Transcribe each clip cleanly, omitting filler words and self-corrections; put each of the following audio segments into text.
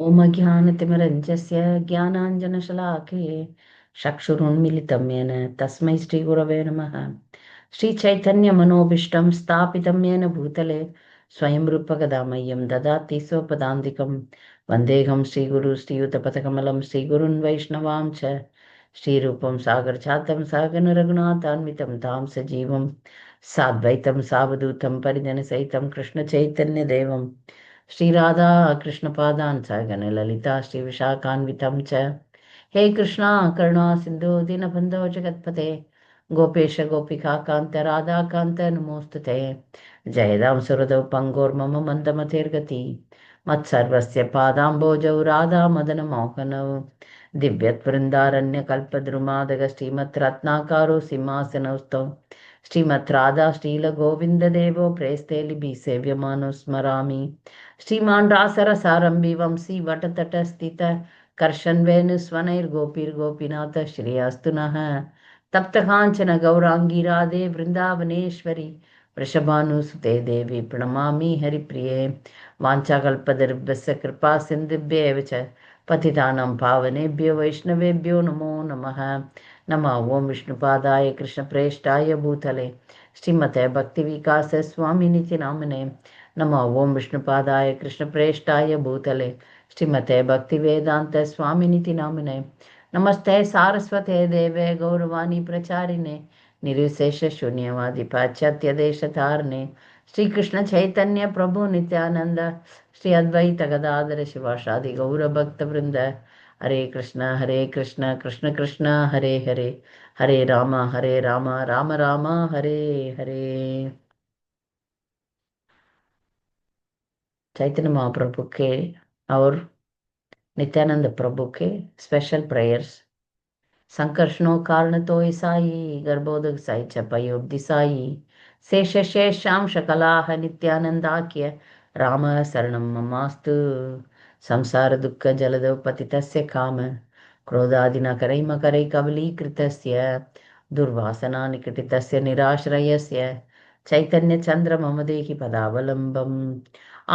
ओम ज्ञानतिमिरञ्जस्य ज्ञानाञ्जनशलाकये चक्षुरुन्मिलितं येन तस्मै श्रीगुरवे नमः। श्रीचैतन्यमनोभीष्टं स्थापितं येन भूतले स्वयं रूपकदामह्यं ददाति स्वपदान्तिकं वन्देऽहं श्रीगुरु श्रीयुतपथकमलं श्रीगुरुन् वैष्णवां च श्रीरूपं सागरजातं सहगण रघुनाथान्वितं तां सजीवं साद्वैतं सावधूतं परिजनसहितं कृष्णचैतन्यदेवं श्रीराधा कृष्णपादान् सगण ललिता श्रीविशाखान्वितं च हे कृष्णा करुणा सिन्धु दीनबन्धो जगत्पते गोपेश गोपिकान्त राधाकान्त नमोऽस्तुते जयदां सुरदौ पङ्गोर्मम मन्दमतिर्गति मत्सर्वस्य पादाम्बोजौ राधा मदनमोहनौ दिव्यत्वृन्दारण्यकल्पद्रुमादग श्रीमद्रत्नाकारो सिंहासनौस्तौ श्रीमद् राधा श्रीलगोविन्ददेवो प्रेस्ते लिभि सेव्यमानो स्मरामि श्रीमान् रासरसारम्भि वंशी वटतटस्थित कर्षन्वेणुस्वनैर्गोपीर्गोपीनाथ श्रेयास्तु नः तप्तकाञ्चन गौराङ्गी राधे वृन्दावनेश्वरि वृषभानुसुते देवी प्रणमामि हरिप्रिये वाञ्छाकल्पतरुभ्यश्च कृपा सिन्धुभ्येव च पतितानां पावनेभ्यो वैष्णवेभ्यो नमो नमः। नमः ओं विष्णुपादाय कृष्णप्रेष्ठाय भूतले श्रीमते भक्तिविकास स्वामिनिति नामिने नमः ओं विष्णुपादाय कृष्णप्रेष्ठाय भूतले श्रीमते भक्तिवेदांत स्वामिनिति नामिने नमस्ते सारस्वते देवे गौरवाणी प्रचारिणे निर्विशेष शून्यवादी पाश्चात्य देश तारणे श्री कृष्ण चैतन्य प्रभु नित्यानंद श्री अद्वैत गदाधर शिवासादि गौर भक्त वृंद हरे कृष्ण कृष्ण कृष्ण हरे हरे हरे राम राम राम हरे हरे। चैतन्य महाप्रभु के और नित्यानंद प्रभु के स्पेशल प्रेयर्स। संकर्षणों कारण तो ईसाई गर्भोदक साई चपयोब्धि साई शेष शेषां शकलाः नित्यानंदाख्य राम शरणं ममास्तु संसार दुःख जलदौ पतितस्य काम क्रोधादिना करैमकरै कबलीकृतस्य दुर्वासना निकटितस्य निराश्रयस्य चैतन्य चंद्र मम देहि पदावलंबम्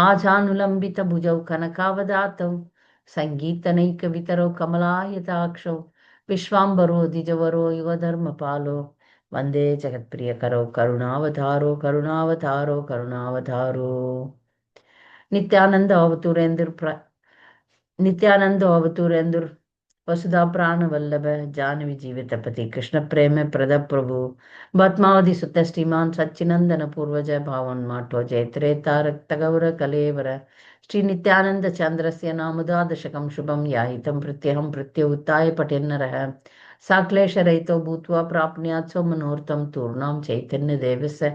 आजानुलंबित भुजौ कनकावदातौ संगीतनैक वितरौ कमलायताक्षौ विश्वाम्बरो द्विजवरो युगधर्मपालो वन्दे जगत्प्रियकरो करुणावतारो करुणावतारो करुणावतारो। नित्यानंद अवतुरेंद्र नित्यानंद अवतुरेंद्र वसुधा प्राण वल्लभ जानवी जीवितपति कृष्ण प्रेम प्रद प्रभु पद्मावधि सुत श्रीमान सच्चिनंदन पूर्वज भावन माटो जयत्रेता रक्त गौर कलेवर श्री नित्यानंद चंद्रस्य नामुदादशकं शुभं याहितं प्रत्यहं प्रत्युत्थाय पठेन्नरः साक्लेश रहितो भूत्वा प्राप्नुयात् स्वमनोरथं तूर्णां चैतन्य देवस्य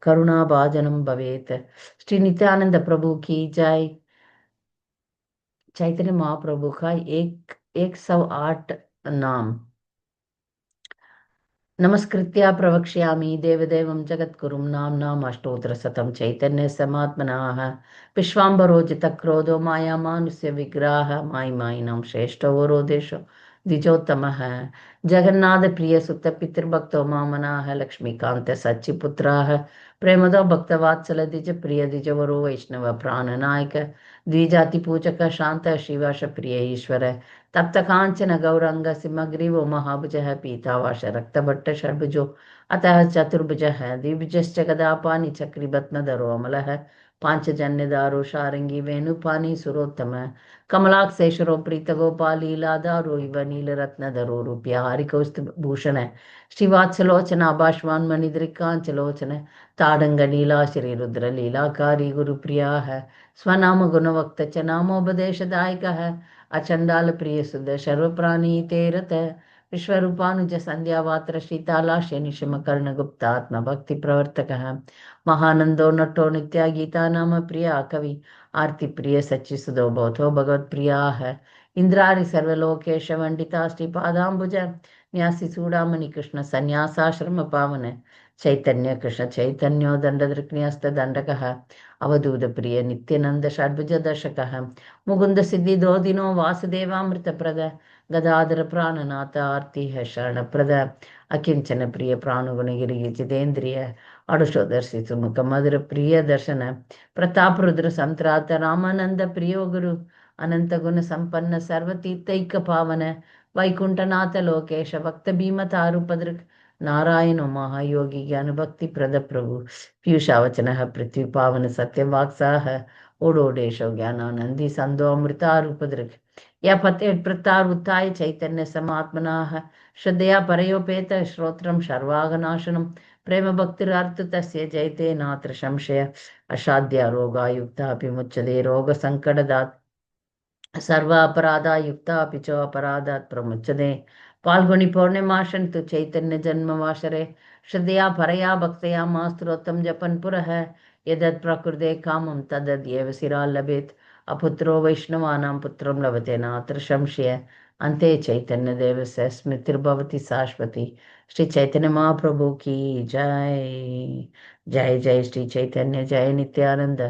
करुणाभाजनं भवेत्। श्री नित्यानंद प्रभु की जय। चैतन्य महाप्रभु का 108 नाम। नमस्कृत्य प्रवक्ष्यामि देवदेवं जगद्गुरुं नाम्नाम् अष्टोत्तरशतं चैतन्य समात्मनः विश्वाम्बरो जितक्रोधो मायामानुष्य विग्रहः मायिमायिनां श्रेष्ठो वरोदेशो द्विजोत्तमः जगन्नाथ प्रिय सुत पितृभक्तो मामनाः लक्ष्मीकान्त सच्चिपुत्राः प्रेमदो भक्तवात्सल द्विज प्रिय द्विजवरो वैष्णव प्राणनायक द्विजाति पूजक शांत शिवाश प्रिय ईश्वर तप्त कांचन गौरंग सिमग्रीवो महाभुज पीतावाश रक्तभट्ट षड्भुजो अतः चतुर्भुज द्विभुजश्च गदापानि चक्रिबत्नधरो अमलः पांचजन्यदारो शारंगी वेणुपानी सुरोत्तम कमलाक्षेश्वरो प्रीतगोपालीलाधारो इव नीलरत्नधरो रूप्या हरिकौस्तुभूषण श्रीवात्सलोचन आभाष्वान् मणिद्रिकाञ्चलोचन ताडंग नीला श्री रुद्र लीलाकारी गुरुप्रिया स्वनाम गुणवक्त च नामोपदेशदायक अचंडाल प्रिय सुध सर्वप्राणी तेरत विश्वरूपानुज संध्यावात्र शीताला शनिशम कर्ण गुप्तात्म भक्ति प्रवर्तक महानंदो नटो नित्या गीता नाम प्रिया कवि आरती प्रिय सच्चि सुधो बोधो भगवत प्रिया है इंद्रारि सर्वलोकेश वंडिता श्रीपादाम्बुज न्यासी चूड़ामणि कृष्ण संन्यासाश्रम पावन चैतन्य कृष्ण चैतन्यो दंडदृक्न्यस्त दंडकः अवधूत प्रिय नित्यानंद षड्भुज दर्शकः मुकुंद सिद्धि दो दिनो वासुदेवामृत प्रद गदाधर प्राणनाथ आरती है शरण प्रद अकिंचन प्रिय प्राणुगुणगिरि जितेन्द्रिय अडुषोदर्शि सुमुख मधुर प्रिय दर्शन प्रताप रुद्र संत्रात रामानंद प्रियो गुरु अनंत गुण संपन्न सर्वतीर्थैक पावन वैकुंठनाथ लोकेश भक्त भीम तारुपद्रक नारायण महायोगी ज्ञान भक्ति प्रद प्रभु पीयूषावचन पृथ्वी पावन सत्यवाक्साह ओडोडेशो ज्ञानानंदी संदो अमृतारूपदृक् या पते प्रतार उत्थाय चैतन्य समात्मना श्रद्धया परयोपेत श्रोत्रम सर्वागनाशनम प्रेम भक्तिरार्थ तस्य जयते नात्र संशय असाध्य रोगायुक्तापि मुच्यते रोग संकटदात् सर्व अपराधा युक्ता अपि च अपराधात् प्रमुच्यते फाल्गुनी पौर्णिमाशन्तु चैतन्य जन्मवासरे श्रद्धया परया भक्तया मास्तुरोत्तम जपन पुरः यदत् प्रकृते कामं तदद्येव शिरा लभेत् अपुत्रो वैष्णवानां पुत्रं लभते नात्र संशय अन्ते चैतन्य देवस्य स्मृतिर्भवति शाश्वती श्री चैतन्य महाप्रभु की जय। जय जय श्री चैतन्य जय नित्यानंद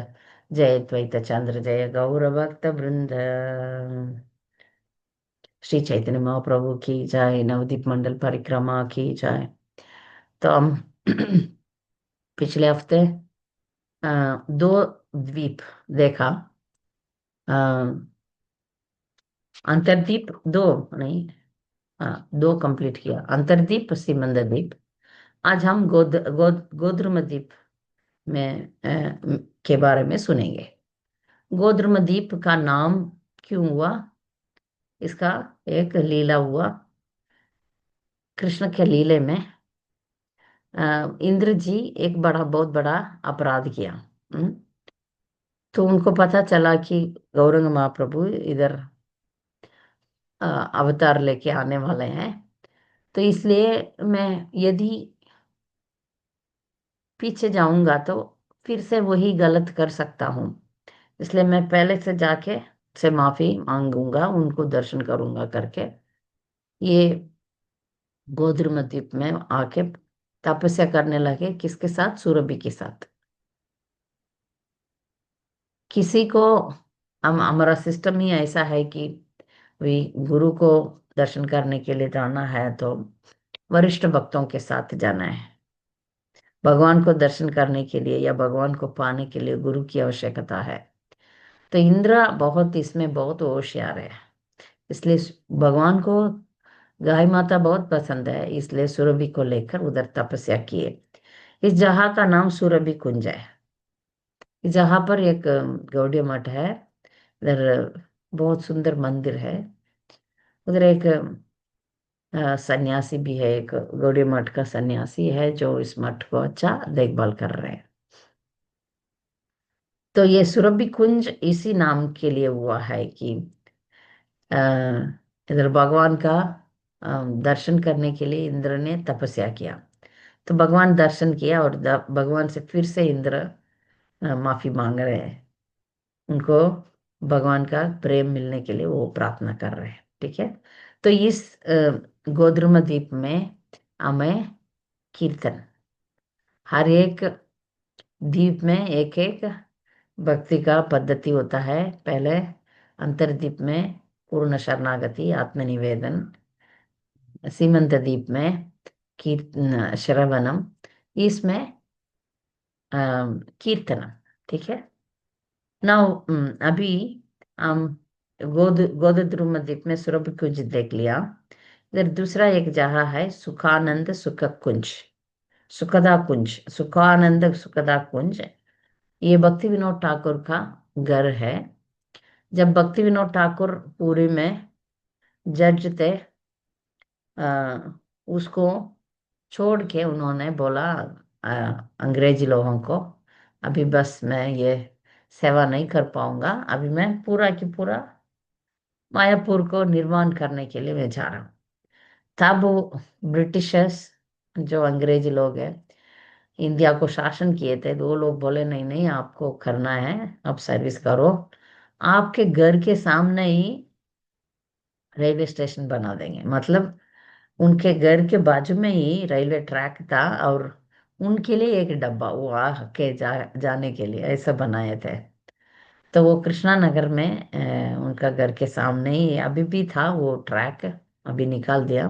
जय द्वैत चंद्र जय गौर भक्त वृंद। श्री चैतन्य महाप्रभु की जय। नवदीप मंडल परिक्रमा की जय। तो हम पिछले हफ्ते दो द्वीप देखा। अंतरद्वीप दो नहीं, दो कंप्लीट किया, अंतरद्वीप सीमंदर द्वीप। आज हम गोद्रुम द्वीप में के बारे में सुनेंगे। गोद्रुम द्वीप का नाम क्यों हुआ, इसका एक लीला हुआ। कृष्ण के लीले में इंद्र जी एक बहुत बड़ा अपराध किया। तो उनको पता चला कि गौरंग महाप्रभु इधर अवतार लेके आने वाले हैं। तो इसलिए मैं यदि पीछे जाऊंगा तो फिर से वही गलत कर सकता हूँ, इसलिए मैं पहले से जाके से माफी मांगूंगा, उनको दर्शन करूंगा करके ये गोद्रुम द्वीप में आके तपस्या करने लगे। किसके साथ? सुरभि के साथ। किसी को हमारा सिस्टम ही ऐसा है कि वे गुरु को दर्शन करने के लिए जाना है तो वरिष्ठ भक्तों के साथ जाना है। भगवान को दर्शन करने के लिए या भगवान को पाने के लिए गुरु की आवश्यकता है। तो इंद्र बहुत इसमें बहुत होशियार है, इसलिए भगवान को गाय माता बहुत पसंद है, इसलिए सुरभि को लेकर उधर तपस्या किए। इस जगह का नाम सुरभि कुंज है। इस जगह पर एक गौड़ीय मठ है, उधर बहुत सुंदर मंदिर है। उधर एक सन्यासी भी है, एक गौड़ीय मठ का सन्यासी है जो इस मठ को अच्छा देखभाल कर रहे हैं। तो ये सुरभि कुंज इसी नाम के लिए हुआ है कि अ, इधर भगवान का दर्शन करने के लिए इंद्र ने तपस्या किया। तो भगवान दर्शन किया और भगवान से फिर से इंद्र माफी मांग रहे हैं। उनको भगवान का प्रेम मिलने के लिए वो प्रार्थना कर रहे हैं। ठीक है। तो इस गोद्रुम द्वीप में हमें कीर्तन, हर एक द्वीप में एक एक भक्ति का पद्धति होता है। पहले अंतर्द्वीप में पूर्ण शरणागति आत्मनिवेदन, सीमंत द्वीप में कीर्तन श्रवणम, इसमें कीर्तनम। ठीक है ना। अभी हम गोदद्रुम द्वीप में सुरभि कुंज देख लिया। इधर दूसरा एक जगह है सुखानंद सुख कुंज, सुखदा कुंज, सुखानंद सुखदा कुंज। ये भक्ति विनोद ठाकुर का घर है। जब भक्ति विनोद ठाकुर पुरी में जज थे, उसको छोड़ के उन्होंने बोला अंग्रेजी लोगों को, अभी बस मैं ये सेवा नहीं कर पाऊंगा, अभी मैं पूरा की पूरा मायापुर को निर्माण करने के लिए मैं जा रहा हूँ। तब वो ब्रिटिशर्स, जो अंग्रेजी लोग हैं, इंडिया को शासन किए थे, तो वो लोग बोले नहीं नहीं आपको करना है, आप सर्विस करो, आपके घर के सामने ही रेलवे स्टेशन बना देंगे। मतलब उनके घर के बाजू में ही रेलवे ट्रैक था और उनके लिए एक डब्बा वो आके जाने के लिए ऐसा बनाए थे। तो वो कृष्णा नगर में उनका घर के सामने ही अभी भी था वो ट्रैक, अभी निकाल दिया।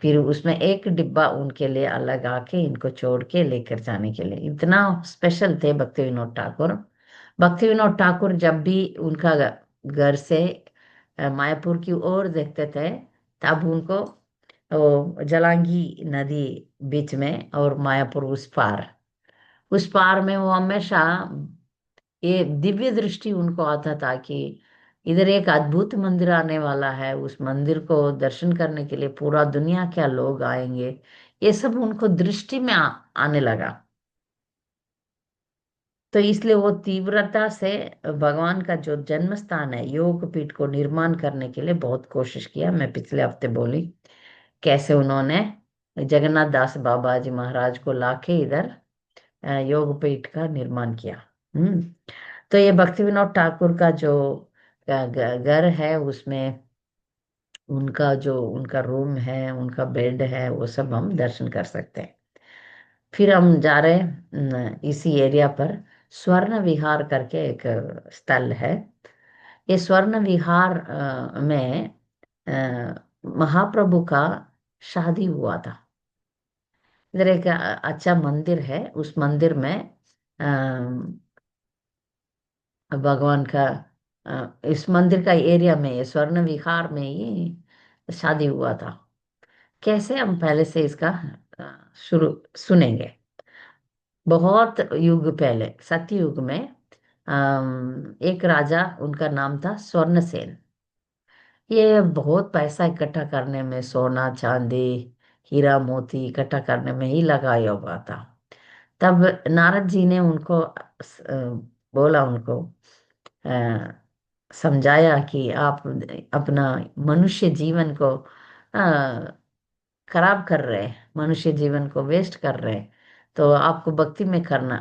फिर उसमें एक डिब्बा उनके लिए अलग आके इनको छोड़ के लेकर जाने के लिए, इतना स्पेशल थे भक्ति विनोद ठाकुर। भक्ति विनोद ठाकुर जब भी उनका घर से मायापुर की ओर देखते थे, तब उनको वो जलांगी नदी बीच में और मायापुर उस पार में वो हमेशा ये दिव्य दृष्टि उनको आता था कि इधर एक अद्भुत मंदिर आने वाला है, उस मंदिर को दर्शन करने के लिए पूरा दुनिया क्या लोग आएंगे। ये सब उनको दृष्टि में आने लगा। तो इसलिए वो तीव्रता से भगवान का जो जन्म स्थान है योग पीठ को निर्माण करने के लिए बहुत कोशिश किया। मैं पिछले हफ्ते बोली कैसे उन्होंने जगन्नाथ दास बाबा जी महाराज को लाके इधर योग पीठ का निर्माण किया। हम्म। तो ये भक्ति विनोद ठाकुर का जो घर है उसमें उनका रूम है, उनका बेड है, वो सब हम दर्शन कर सकते हैं। फिर हम जा रहे हैं इसी एरिया पर स्वर्ण विहार करके एक स्थल है। ये स्वर्ण विहार में महाप्रभु का शादी हुआ था। इधर एक अच्छा मंदिर है, उस मंदिर में अ, भगवान का इस मंदिर का एरिया में ये स्वर्ण विहार में ही शादी हुआ था। कैसे, हम पहले से इसका शुरू सुनेंगे। बहुत युग पहले सतयुग में एक राजा, उनका नाम था स्वर्णसेन। ये बहुत पैसा इकट्ठा करने में, सोना चांदी हीरा मोती इकट्ठा करने में ही लगाया हुआ था। तब नारद जी ने उनको बोला, उनको अ, समझाया कि आप अपना मनुष्य जीवन को खराब कर रहे हैं, मनुष्य जीवन को वेस्ट कर रहे हैं। तो आपको भक्ति करना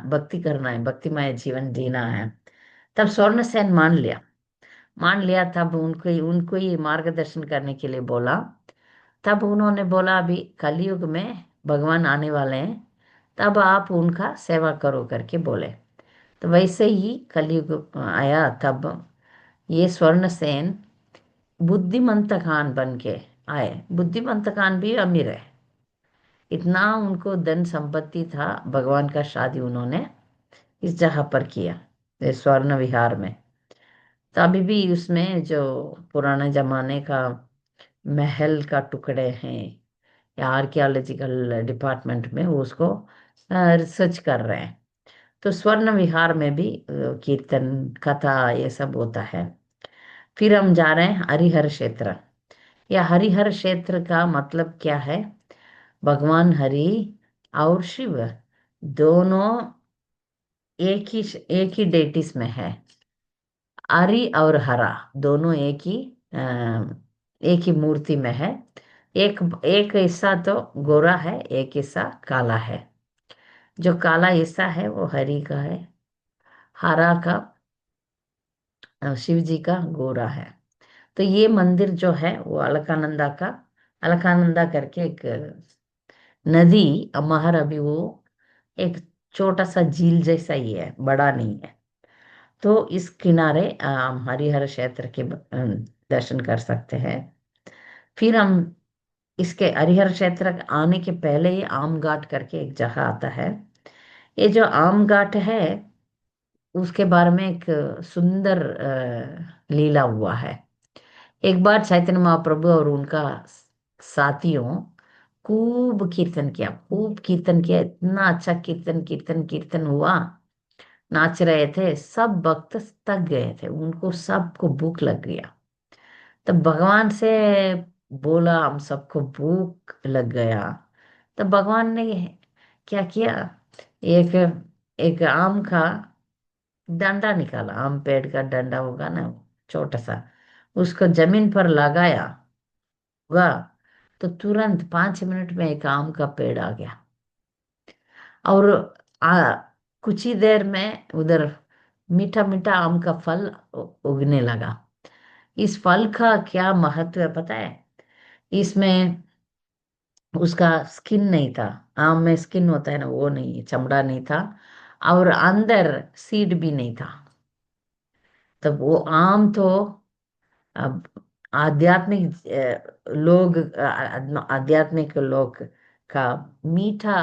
है, भक्तिमय जीवन जीना है। तब स्वर्णसेन मान लिया। तब उनको उनको ही मार्गदर्शन करने के लिए बोला। तब उन्होंने बोला अभी कलयुग में भगवान आने वाले हैं, तब आप उनका सेवा करो करके बोले। तो वैसे ही कलयुग आया। तब ये स्वर्णसेन बुद्धिमंत खान बन के आए। बुद्धिमंत खान भी अमीर है, इतना उनको धन संपत्ति था। भगवान का शादी उन्होंने इस जगह पर किया, इस स्वर्ण विहार में। तो अभी भी उसमें जो पुराने जमाने का महल का टुकड़े हैं, या आर्कियोलॉजिकल डिपार्टमेंट में वो उसको रिसर्च कर रहे हैं। तो स्वर्ण विहार में भी कीर्तन कथा ये सब होता है। फिर हम जा रहे हैं हरिहर क्षेत्र। या हरिहर क्षेत्र का मतलब क्या है? भगवान हरि और शिव दोनों एक ही डेटिस में है। हरि और हरा दोनों एक ही मूर्ति में है। एक एक हिस्सा तो गोरा है, एक हिस्सा काला है। जो काला हिस्सा है वो हरि का है, हरा का शिव जी का गोरा है। तो ये मंदिर जो है वो अलकानंदा करके एक नदी अमहर, अभी वो एक छोटा सा झील जैसा ही है, बड़ा नहीं है। तो इस किनारे हम हरिहर क्षेत्र के दर्शन कर सकते हैं। फिर हम इसके हरिहर क्षेत्र आने के पहले ही आम घाट करके एक जगह आता है। ये जो आम घाट है उसके बारे में एक सुंदर लीला हुआ है। एक बार चैतन्य महाप्रभु और उनका साथियों खूब कीर्तन किया, इतना अच्छा कीर्तन कीर्तन कीर्तन हुआ। नाच रहे थे, सब भक्त थक गए थे, उनको सबको भूख लग गया। तब भगवान से बोला, हम सबको भूख लग गया। तब भगवान ने क्या किया, एक एक आम का डंडा निकाला, आम पेड़ का डंडा होगा ना, छोटा सा, उसको जमीन पर लगाया हुआ। तो तुरंत 5 मिनट में एक आम का पेड़ आ गया। और आ, कुछ ही देर में उधर मीठा मीठा आम का फल उगने लगा। इस फल का क्या महत्व है पता है? इसमें उसका स्किन नहीं था। आम में स्किन होता है ना, वो नहीं, चमड़ा नहीं था। और अंदर सीड भी नहीं था। तब वो आम तो अब आध्यात्मिक लोग का मीठा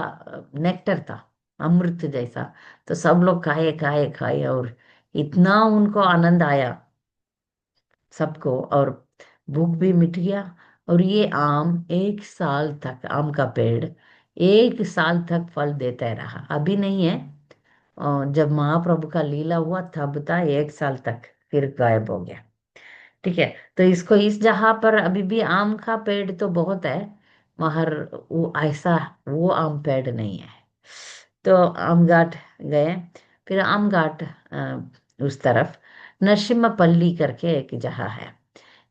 नेक्टर था, अमृत जैसा। तो सब लोग खाए खाए खाए और इतना उनको आनंद आया। सबको, और भूख भी मिट गया। और ये आम 1 साल तक, आम का पेड़ 1 साल तक फल देता रहा। अभी नहीं है, जब महाप्रभु का लीला हुआ तब था, 1 साल तक, फिर गायब हो गया। ठीक है। तो इसको, इस जगह पर अभी भी आम का पेड़ तो बहुत है, मगर वो ऐसा, वो आम पेड़ नहीं है। तो आम घाट गए। फिर आम घाट उस तरफ नरसिम्हापल्ली करके एक जगह है।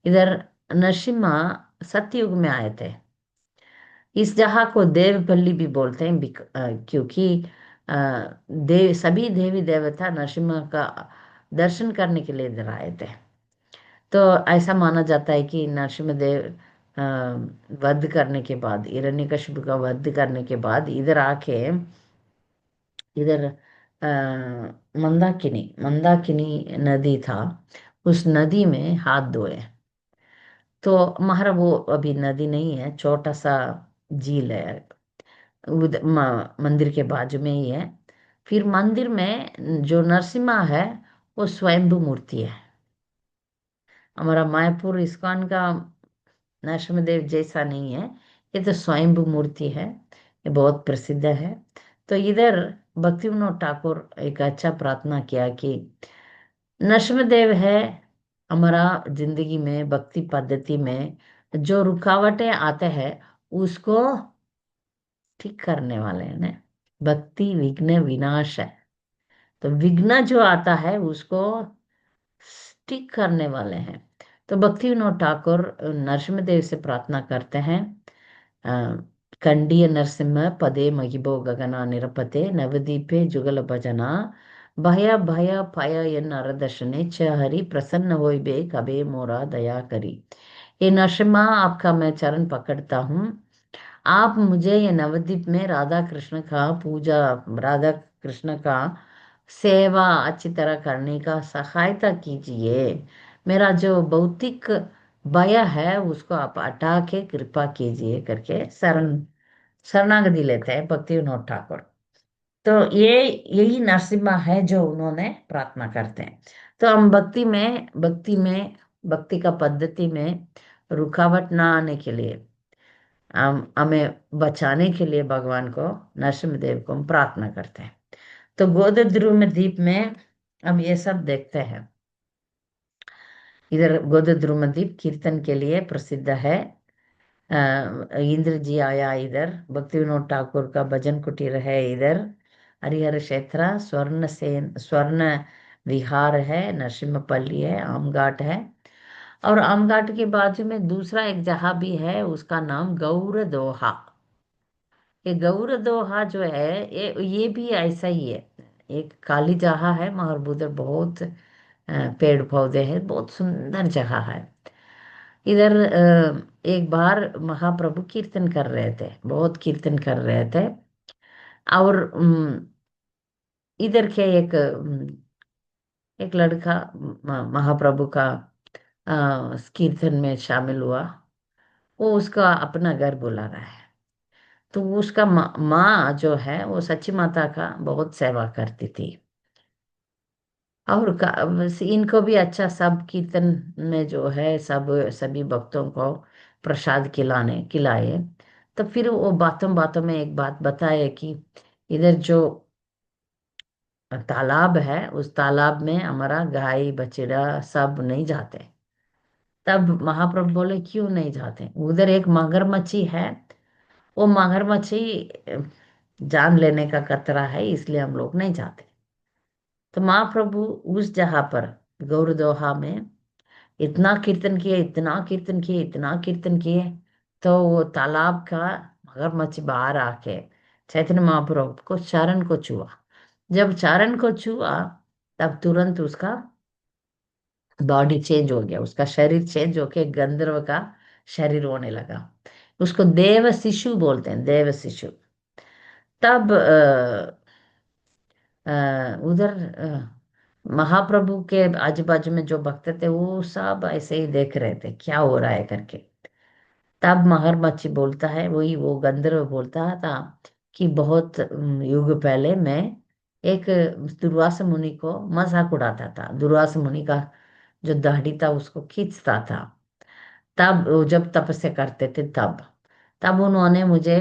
इधर नरसिम्हा सतयुग में आए थे। इस जगह को देवपल्ली भी बोलते हैं, क्योंकि अ, सभी देवी देवता नरसिम्हा का दर्शन करने के लिए इधर आए थे। तो ऐसा माना जाता है कि नरसिम्हदेव अ, वध करने के बाद, हिरण्यकशिपु का वध करने के बाद इधर आके, इधर मंदाकिनी मंदाकिनी नदी था, उस नदी में हाथ धोए। तो हमारा वो अभी नदी नहीं है, छोटा सा झील है, मंदिर के बाजू में ही है। फिर मंदिर में जो नरसिम्हा है वो स्वयंभू मूर्ति है। हमारा मायापुर इस्कॉन का नरसिम्हदेव जैसा नहीं है, ये तो स्वयंभू मूर्ति है, ये बहुत प्रसिद्ध है। तो इधर भक्ति विनोद ठाकुर एक अच्छा प्रार्थना किया कि नरसिम्हदेव है हमारा जिंदगी में, भक्ति पद्धति में जो रुकावटें आते हैं उसको ठीक करने वाले हैं ना। भक्ति विघ्न विनाश है। तो विघ्न जो आता है उसको ठीक करने वाले हैं। तो भक्ति विनोद ठाकुर नरसिम्हदेव से प्रार्थना करते हैं, अ, कंडिय नरसिम्ह पदे महिबो गगना निरपते नवदीपे जुगल भजना भय भय पय एन अरदर्शने च हरि प्रसन्न होय बे कबे मोरा दया करी। ये नरसिम्हा, आपका मैं चरण पकड़ता हूँ, आप मुझे ये नवद्वीप में राधा कृष्ण का पूजा, राधा कृष्ण का सेवा अच्छी तरह करने का सहायता कीजिए। मेरा जो भौतिक भय है उसको आप हटा के कृपा कीजिए करके शरणागति लेते हैं भक्ति विनोद ठाकुर। तो ये, यही नरसिम्हा है जो उन्होंने प्रार्थना करते हैं। तो हम भक्ति का पद्धति में रुकावट ना आने के लिए, हम हमें बचाने के लिए भगवान को, नरसिम्हदेव को हम प्रार्थना करते हैं। तो गोद ध्रुव में द्वीप में हम ये सब देखते हैं। इधर गोद ध्रुव द्वीप कीर्तन के लिए प्रसिद्ध है। इंद्र जी आया इधर, भक्ति विनोद ठाकुर का भजन कुटीर है इधर, हरिहर क्षेत्र, स्वर्ण विहार है, नरसिम्हपल्ली है, आमघाट है। और आमघाट के बाजू में दूसरा एक जगह भी है, उसका नाम गौर दोहा। ये गौर दोहा जो है, ये भी ऐसा ही है, एक काली जगह है, मगर उधर बहुत पेड़ पौधे हैं, बहुत सुंदर जगह है। इधर एक बार महाप्रभु कीर्तन कर रहे थे, बहुत कीर्तन कर रहे थे। और इधर के एक लड़का महाप्रभु का कीर्तन में शामिल हुआ। वो उसका अपना घर बुला रहा है। तो उसका माँ जो है वो सच्ची माता का बहुत सेवा करती थी। और बस इनको भी अच्छा, सब कीर्तन में जो है सब सभी भक्तों को प्रसाद खिलाए। तो फिर वो बातों बातों में एक बात बताए कि इधर जो तालाब है, उस तालाब में हमारा गाय बछड़ा सब नहीं जाते। तब महाप्रभु बोले क्यों नहीं जाते, उधर एक मगरमच्छी है, वो मगरमच्छी जान लेने का खतरा है, इसलिए हम लोग नहीं जाते। तो महाप्रभु उस जगह पर गौरदोहा में इतना कीर्तन किए, इतना कीर्तन किए, इतना कीर्तन किए। तो वो तालाब का मगरमच्छ बाहर आके चैतन्य महाप्रभु को चरण को छुआ। जब चरण को छुआ तब तुरंत उसका बॉडी चेंज हो गया, उसका शरीर चेंज होके गंधर्व का शरीर होने लगा। उसको देव शिशु बोलते हैं, देव शिशु। तब उधर महाप्रभु के आजू बाजू में जो भक्त थे वो सब ऐसे ही देख रहे थे क्या हो रहा है करके। तब मगरमच्छ बोलता है, वही वो गंधर्व बोलता था कि बहुत युग पहले मैं एक दुर्वासा मुनि को मजाक उड़ाता था। दुर्वासा मुनि का जो दाढ़ी था उसको खींचता था, तब वो जब तपस्या करते थे तब तब उन्होंने मुझे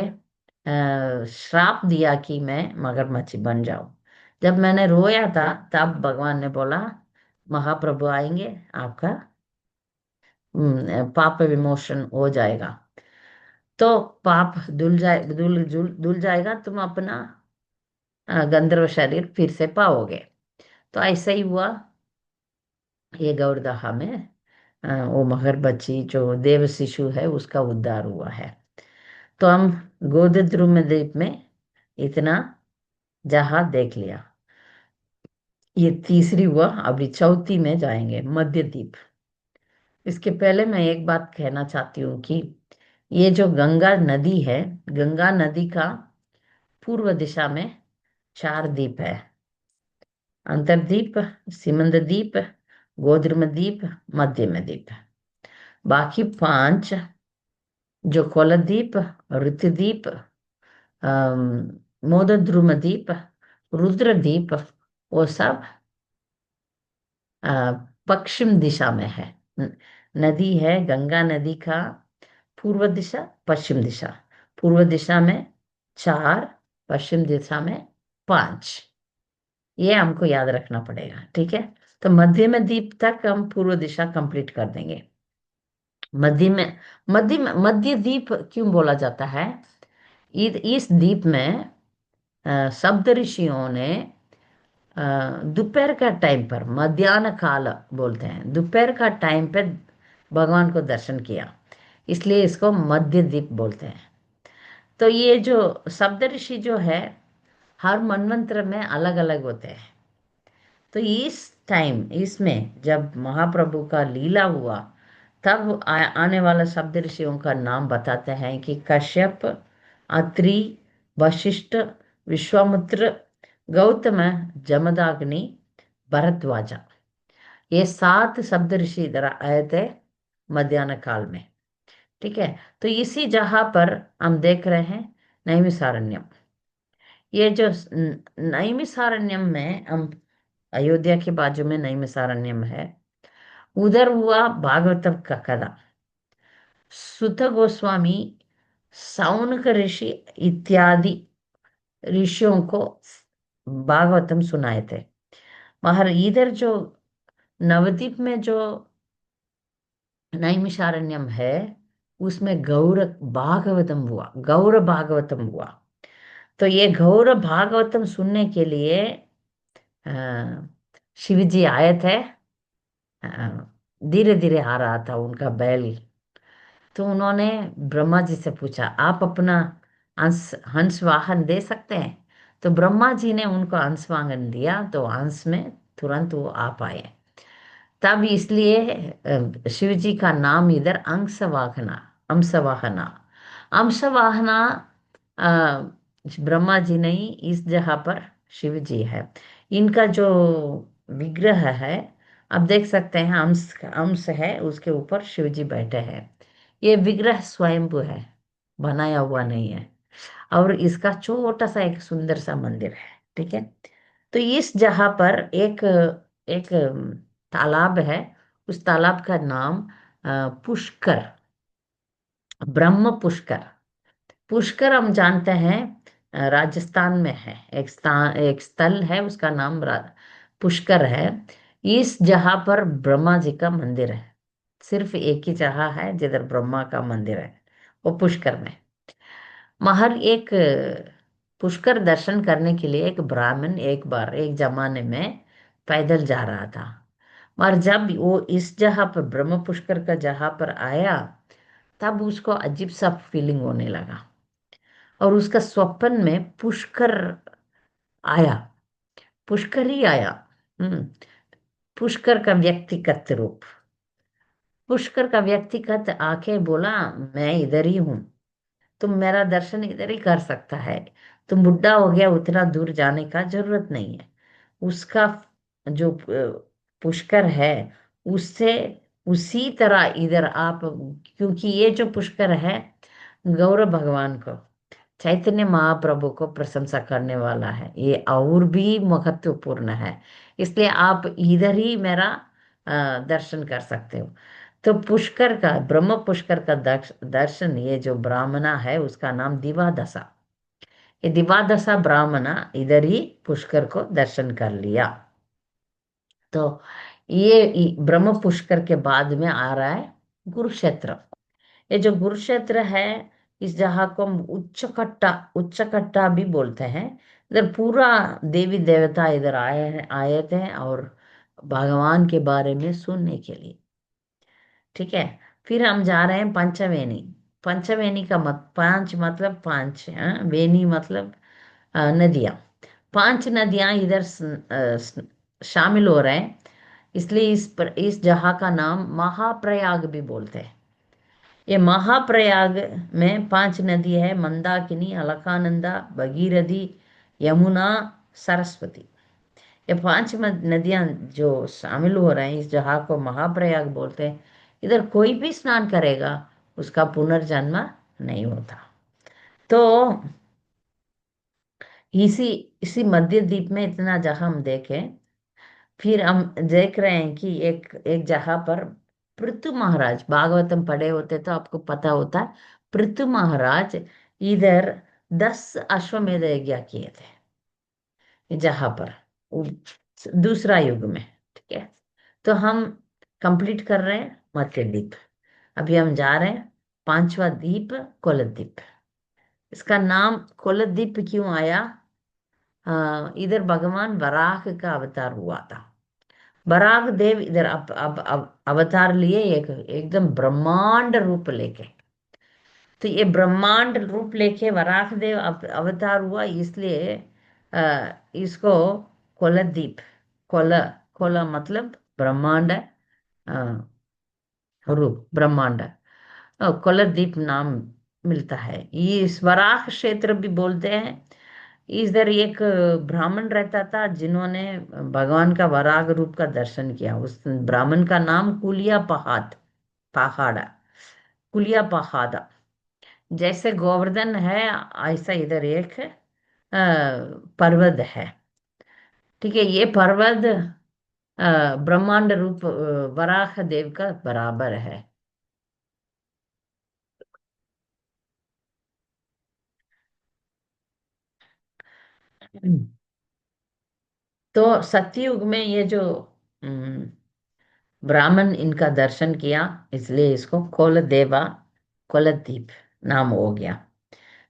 श्राप दिया कि मैं मगरमच्छ बन जाऊं। जब मैंने रोया था तब भगवान ने बोला महाप्रभु आएंगे, आपका पाप विमोचन हो जाएगा। तो पाप धुल जाएगा, तुम अपना गंधर्व शरीर फिर से पाओगे। तो ऐसा ही हुआ। ये गौरदहा में वो मगरमच्छी जो देव शिशु है उसका उद्धार हुआ है। तो हम गोदद्रुम द्वीप में इतना जहाज देख लिया। ये तीसरी हुआ, अभी चौथी में जाएंगे, मध्य द्वीप। इसके पहले मैं एक बात कहना चाहती हूँ कि ये जो गंगा नदी है, गंगा नदी का पूर्व दिशा में 4 द्वीप है। अंतर्द्वीप, सिमंद द्वीप, गोद्रुम द्वीप, मध्य में द्वीप। बाकी 5 जो कोलद्वीप, ऋतुद्वीप, मोदद्रुम द्वीप, रुद्रद्वीप, वो सब अ, पश्चिम दिशा में है। नदी है गंगा नदी का पूर्व दिशा, पश्चिम दिशा। पूर्व दिशा में 4, पश्चिम दिशा में 5। ये हमको याद रखना पड़ेगा, ठीक है। तो मध्य में द्वीप तक हम पूर्व दिशा कंप्लीट कर देंगे। मध्य द्वीप क्यों बोला जाता है? इस द्वीप में सप्त ऋषियों ने दोपहर का टाइम पर, मध्याह्न काल बोलते हैं, दोपहर का टाइम पे भगवान को दर्शन किया, इसलिए इसको मध्य द्वीप बोलते हैं। तो ये जो सप्त ऋषि जो है हर मनवंतर में अलग अलग होते हैं। तो इस टाइम इसमें जब महाप्रभु का लीला हुआ तब आने वाले सप्त ऋषियों का नाम बताते हैं कि कश्यप, अत्रि, वशिष्ठ, विश्वामित्र, गौतम, जमदाग्नि, भरद्वाजा। ये 7 सप्त ऋषि इधर आए थे मध्याह्न काल में, ठीक है। तो इसी जगह पर हम देख रहे हैं नैमिषारण्यम। ये जो नैमिषारण्यम में हम, अयोध्या के बाजू में नैमिषारण्यम है, उधर हुआ भागवतम का कथा। सुत गोस्वामी, सौनक ऋषि इत्यादि ऋषियों को भागवतम सुनाए थे। मगर इधर जो नवद्वीप में जो नैमिषारण्यम है उसमें गौर भागवतम हुआ। तो ये गौर भागवतम सुनने के लिए शिव जी आए थे। धीरे धीरे आ रहा था उनका बैल। तो उन्होंने ब्रह्मा जी से पूछा आप अपना हंस वाहन दे सकते हैं? तो ब्रह्मा जी ने उनको हंस वाहन दिया, तो हंस में तुरंत वो आ पाए। तब इसलिए शिव जी का नाम इधर अंशवाहना, अंशवाहना, अंशवाहना ब्रह्मा जी नहीं, इस जगह पर शिव जी है। इनका जो विग्रह है आप देख सकते हैं, अंश अंश है उसके ऊपर शिव जी बैठे हैं। ये विग्रह स्वयंभू है, बनाया हुआ नहीं है। और इसका छोटा सा एक सुंदर सा मंदिर है, ठीक है। तो इस जगह पर एक एक तालाब है। उस तालाब का नाम पुष्कर, ब्रह्म पुष्कर। पुष्कर हम जानते हैं राजस्थान में है, एक स्थल है उसका नाम पुष्कर है। इस जगह पर ब्रह्मा जी का मंदिर है। सिर्फ एक ही जगह है जिधर ब्रह्मा का मंदिर है, वो पुष्कर में। महर एक पुष्कर दर्शन करने के लिए एक ब्राह्मण एक बार एक जमाने में पैदल जा रहा था। और जब वो इस जगह पर ब्रह्म पुष्कर का जगह पर आया तब उसको अजीब सा फीलिंग होने लगा, और उसका स्वप्न में पुष्कर आया। पुष्कर ही आया। हम्म पुष्कर का व्यक्तिगत रूप, पुष्कर का व्यक्तिगत आके बोला मैं इधर ही हूँ, तुम मेरा दर्शन इधर ही कर सकता है। तुम बुढ़ा हो गया, उतना दूर जाने का जरूरत नहीं है। उसका जो पुष्कर है उससे उसी तरह इधर आप, क्योंकि ये जो पुष्कर है गौरव भगवान को, चैतन्य महाप्रभु को प्रशंसा करने वाला है, ये और भी महत्वपूर्ण है। इसलिए आप इधर ही मेरा दर्शन कर सकते हो। तो पुष्कर का, ब्रह्म पुष्कर का दर्शन, ये जो ब्राह्मणा है उसका नाम दिवादशा। ये दिवादशा ब्राह्मणा इधर ही पुष्कर को दर्शन कर लिया। तो ब्रह्म पुष्कर के बाद में आ रहा है कुरुक्षेत्र। ये जो कुरुक्षेत्र है, इस जगह को हम उच्चकट्टा भी बोलते हैं। इधर पूरा देवी देवता इधर आए थे और भगवान के बारे में सुनने के लिए। ठीक है। फिर हम जा रहे हैं पंचवेनी। पंचवेनी का पांच मतलब पांच, वेनी मतलब नदियां। पांच नदियां इधर शामिल हो रहे हैं। इसलिए इस जगह का नाम महाप्रयाग भी बोलते हैं। ये महाप्रयाग में पांच नदी है: मंदाकिनी, अलकानंदा, भगीरथी, यमुना, सरस्वती। ये पांच नदियां जो शामिल हो रहे हैं, इस जगह को महाप्रयाग बोलते हैं। इधर कोई भी स्नान करेगा उसका पुनर्जन्म नहीं होता। तो इसी इसी मध्य द्वीप में इतना जगह हम देखें, फिर हम देख रहे हैं कि एक एक जगह पर पृथु महाराज, भागवतम पढ़े होते तो आपको पता होता है। पृथु महाराज इधर 10 अश्वमेध यज्ञ किए थे इस जगह पर, दूसरा युग में। ठीक है। तो हम कंप्लीट कर रहे हैं मध्य द्वीप। अभी हम जा रहे हैं पांचवा द्वीप, कोलद्वीप। इसका नाम कोलद्वीप क्यों आया? इधर भगवान वराह का अवतार हुआ था। बराग देव इधर अब अवतार लिए एकदम ब्रह्मांड रूप लेके। तो ये ब्रह्मांड रूप लेके वराह देव अवतार हुआ, इसलिए इसको कोलद्वीप, कोला, कोला मतलब ब्रह्मांड, रूप ब्रह्मांड, कोलद्वीप नाम मिलता है। ये इस वराह क्षेत्र भी बोलते हैं। इधर एक ब्राह्मण रहता था जिन्होंने भगवान का वराग रूप का दर्शन किया। उस ब्राह्मण का नाम कुलिया पहाड़ा, कुलिया पहाड़ा। जैसे गोवर्धन है, ऐसा इधर एक पर्वत है। ठीक है। ये पर्वत ब्रह्मांड रूप वराह देव का बराबर है। तो सतयुग में ये जो ब्राह्मण इनका दर्शन किया, इसलिए इसको कोलदेवा, कोलद्वीप नाम हो गया।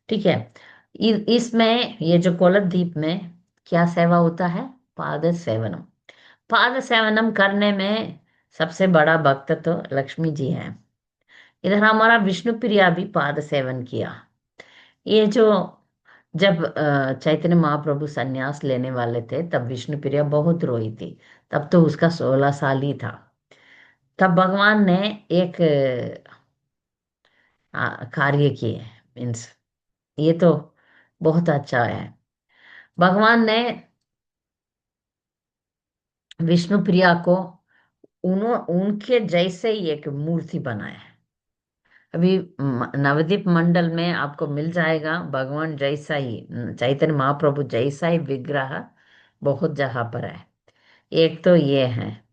ठीक है। इसमें ये जो कोलद्वीप में क्या सेवा होता है? पाद सेवनम। पाद सेवनम करने में सबसे बड़ा भक्त तो लक्ष्मी जी हैं। इधर हमारा विष्णु प्रिया भी पाद सेवन किया। ये जो जब चैतन्य महाप्रभु संन्यास लेने वाले थे, तब विष्णु प्रिया बहुत रोई थी। तब तो उसका 16 साल ही था। तब भगवान ने एक कार्य किए। मीन्स ये तो बहुत अच्छा है। भगवान ने विष्णु प्रिया को उनके जैसे ही एक मूर्ति बनाया है। अभी नवदीप मंडल में आपको मिल जाएगा भगवान जैसा ही, चैतन्य महाप्रभु जैसा ही विग्रह बहुत जगह पर है। एक तो ये है,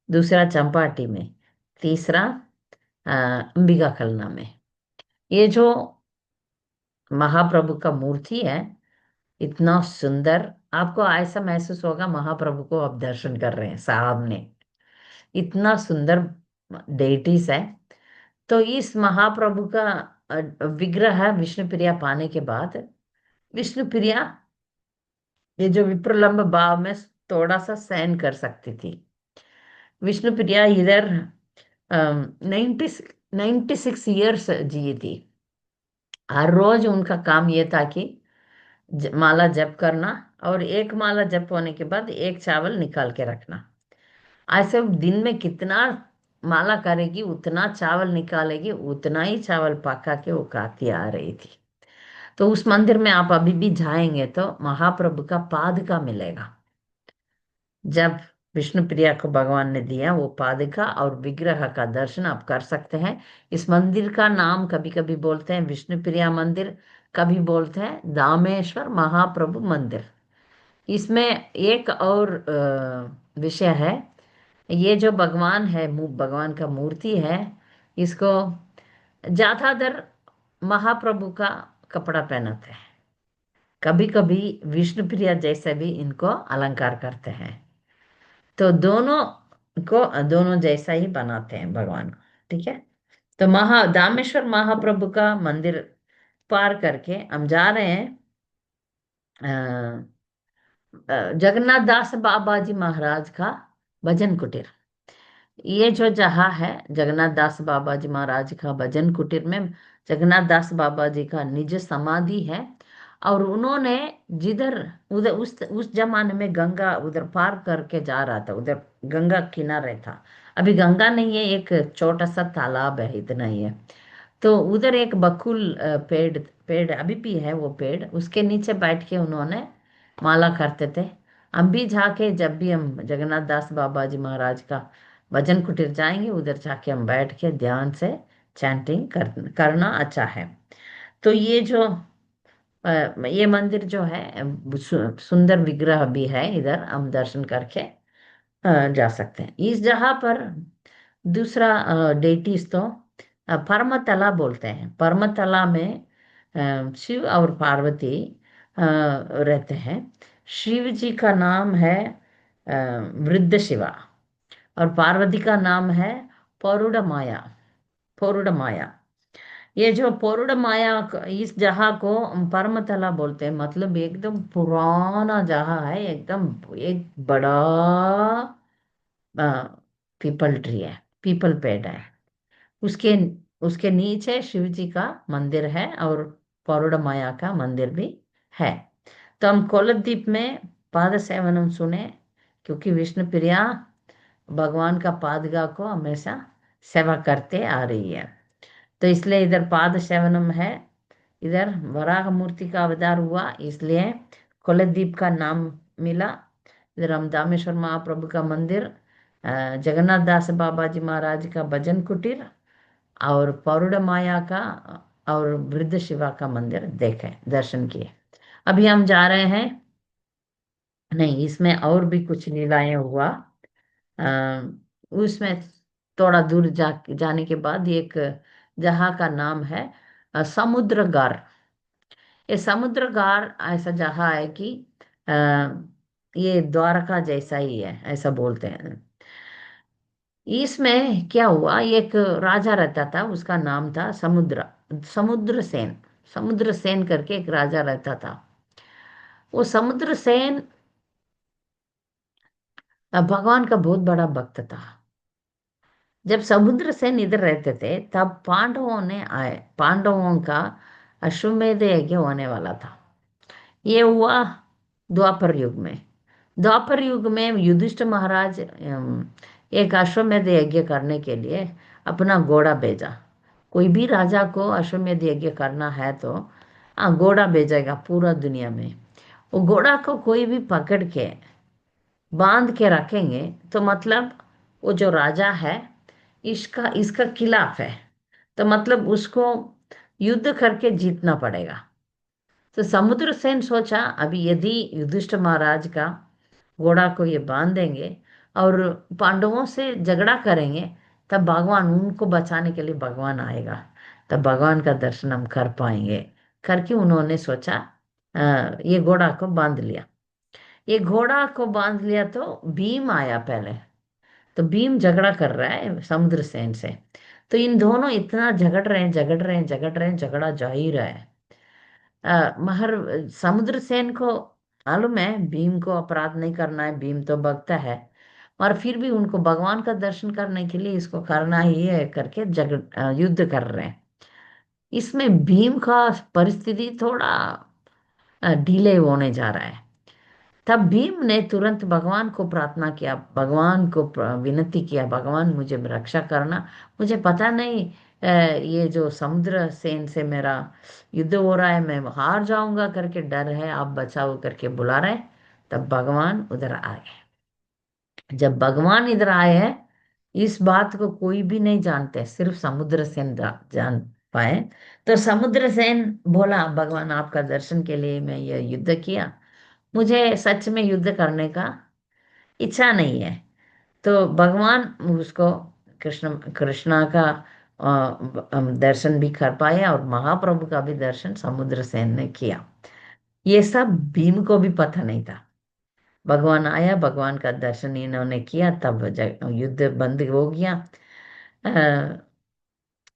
दूसरा चंपाटी में, तीसरा अंबिका खलना में। ये जो महाप्रभु का मूर्ति है, इतना सुंदर, आपको ऐसा महसूस होगा महाप्रभु को आप दर्शन कर रहे हैं सामने। इतना सुंदर डेटिस है। तो इस महाप्रभु का विग्रह विष्णु प्रिया पाने के बाद, विष्णु प्रिया ये जो विप्रलंब भाव में थोड़ा सा सहन कर सकती थी। विष्णु प्रिया इधर 96 ईयर्स जी थी। हर रोज उनका काम ये था कि माला जप करना, और एक माला जप होने के बाद एक चावल निकाल के रखना। ऐसे वो दिन में कितना माला करेगी उतना चावल निकालेगी, उतना ही चावल पका के वो खाती आ रही थी। तो उस मंदिर में आप अभी भी जाएंगे तो महाप्रभु का पादका मिलेगा। जब विष्णु प्रिया को भगवान ने दिया वो पादका और विग्रह का दर्शन आप कर सकते हैं। इस मंदिर का नाम कभी कभी बोलते हैं विष्णु प्रिया मंदिर, कभी बोलते हैं दामेश्वर महाप्रभु मंदिर। इसमें एक और विषय है ये जो भगवान है, भगवान का मूर्ति है, इसको ज्यादातर महाप्रभु का कपड़ा पहनाते हैं। कभी कभी विष्णु प्रिया जैसे भी इनको अलंकार करते हैं। तो दोनों जैसा ही बनाते हैं भगवान को। ठीक है। तो दामेश्वर महाप्रभु का मंदिर पार करके हम जा रहे हैं जगन्नाथ दास बाबा जी महाराज का भजन कुटीर। ये जो जहाँ है, जगन्नाथ दास बाबा जी महाराज का भजन कुटीर में जगन्नाथ दास बाबा जी का निज समाधि है। और उन्होंने जिधर उधर उस जमाने में गंगा उधर पार करके जा रहा था, उधर गंगा किनारे था। अभी गंगा नहीं है, एक छोटा सा तालाब है, इतना ही है। तो उधर एक बकुल पेड़ पेड़ अभी भी है, वो पेड़ उसके नीचे बैठ के उन्होंने माला करते थे। हम भी जाके, जब भी हम जगन्नाथ दास बाबा जी महाराज का भजन कुटीर जाएंगे, उधर जाके हम बैठ के ध्यान से चैंटिंग करना अच्छा है। तो ये मंदिर जो है, सुंदर विग्रह भी है, इधर हम दर्शन करके जा सकते हैं। इस जगह पर दूसरा डेटीज तो परमतला बोलते हैं। परमतला में शिव और पार्वती रहते हैं। शिव जी का नाम है अ, वृद्ध शिवा, और पार्वती का नाम है पौरुड माया। पौरुड माया, ये जो पौरुड माया इस जगह को हम परमतला बोलते हैं। मतलब एकदम पुराना जगह है, एकदम एक बड़ा पीपल ट्री है, पीपल पेड़ है। उसके उसके नीचे शिव जी का मंदिर है, और पौरुड माया का मंदिर भी है। तो हम कोलद्वीप में पाद सेवनम सुने, क्योंकि विष्णु प्रिया भगवान का पादगा को हमेशा सेवा करते आ रही है। तो इसलिए इधर पाद सेवनम है। इधर वराह मूर्ति का अवतार हुआ, इसलिए कोलद्वीप का नाम मिला। इधर हम दामेश्वर महाप्रभु का मंदिर, जगन्नाथ दास बाबा जी महाराज का भजन कुटीर, और पौरुड माया का और वृद्ध शिवा का मंदिर देखे, दर्शन किए। अभी हम जा रहे हैं, नहीं इसमें और भी कुछ लीलाएं हुआ। उसमें थोड़ा दूर जाने के बाद एक जगह का नाम है समुद्रगार। ये समुद्रगार ऐसा जगह है कि अ, ये द्वारका जैसा ही है, ऐसा बोलते हैं। इसमें क्या हुआ, एक राजा रहता था, उसका नाम था समुद्र सेन। समुद्र सेन करके एक राजा रहता था। वो समुद्र सेन भगवान का बहुत बड़ा भक्त था। जब समुद्र सेन इधर रहते थे, तब पांडवों का अश्वमेध यज्ञ होने वाला था। ये हुआ द्वापर युग में। द्वापर युग में युधिष्ठिर महाराज एक अश्वमेध यज्ञ करने के लिए अपना घोड़ा भेजा। कोई भी राजा को अश्वमेध यज्ञ करना है तो घोड़ा भेजेगा पूरा दुनिया में। वो घोड़ा को कोई भी पकड़ के बांध के रखेंगे, तो मतलब वो जो राजा है, इसका इसका खिलाफ है। तो मतलब उसको युद्ध करके जीतना पड़ेगा। तो समुद्रसेन सोचा, अभी यदि युधिष्ठिर महाराज का घोड़ा को ये बांध देंगे और पांडवों से झगड़ा करेंगे, तब भगवान उनको बचाने के लिए भगवान आएगा, तब भगवान का दर्शन हम कर पाएंगे। करके उन्होंने सोचा, ये घोड़ा को बांध लिया। ये घोड़ा को बांध लिया तो भीम आया पहले। तो भीम झगड़ा कर रहा है समुद्रसेन से। तो इन दोनों इतना झगड़ रहे हैं, झगड़ रहे हैं, झगड़ रहे हैं, झगड़ा जा ही रहा है। मगर समुद्रसेन को मालूम है भीम को अपराध नहीं करना है, भीम तो भक्त है। और फिर भी उनको भगवान का दर्शन करने के लिए इसको करना ही है करके युद्ध कर रहे हैं। इसमें भीम का परिस्थिति थोड़ा डिले होने जा रहा है। तब भीम ने तुरंत भगवान को प्रार्थना किया, भगवान को विनती किया, भगवान मुझे रक्षा करना। मुझे पता नहीं ये जो समुद्र सेन से मेरा युद्ध हो रहा है, मैं हार जाऊंगा करके डर है, आप बचाओ करके बुला रहे हैं। तब भगवान उधर आ गए। जब भगवान इधर आए हैं, इस बात को कोई भी नहीं जानते, सिर्फ समुद्र सेन जान पाए। तो समुद्र सेन बोला, भगवान आपका दर्शन के लिए मैं ये युद्ध किया, मुझे सच में युद्ध करने का इच्छा नहीं है। तो भगवान उसको कृष्ण कृष्णा का दर्शन भी कर पाए और महाप्रभु का भी दर्शन समुद्र सेन ने किया। ये सब भीम को भी पता नहीं था। भगवान आया, भगवान का दर्शन इन्होंने किया, तब युद्ध बंद हो गया। अ,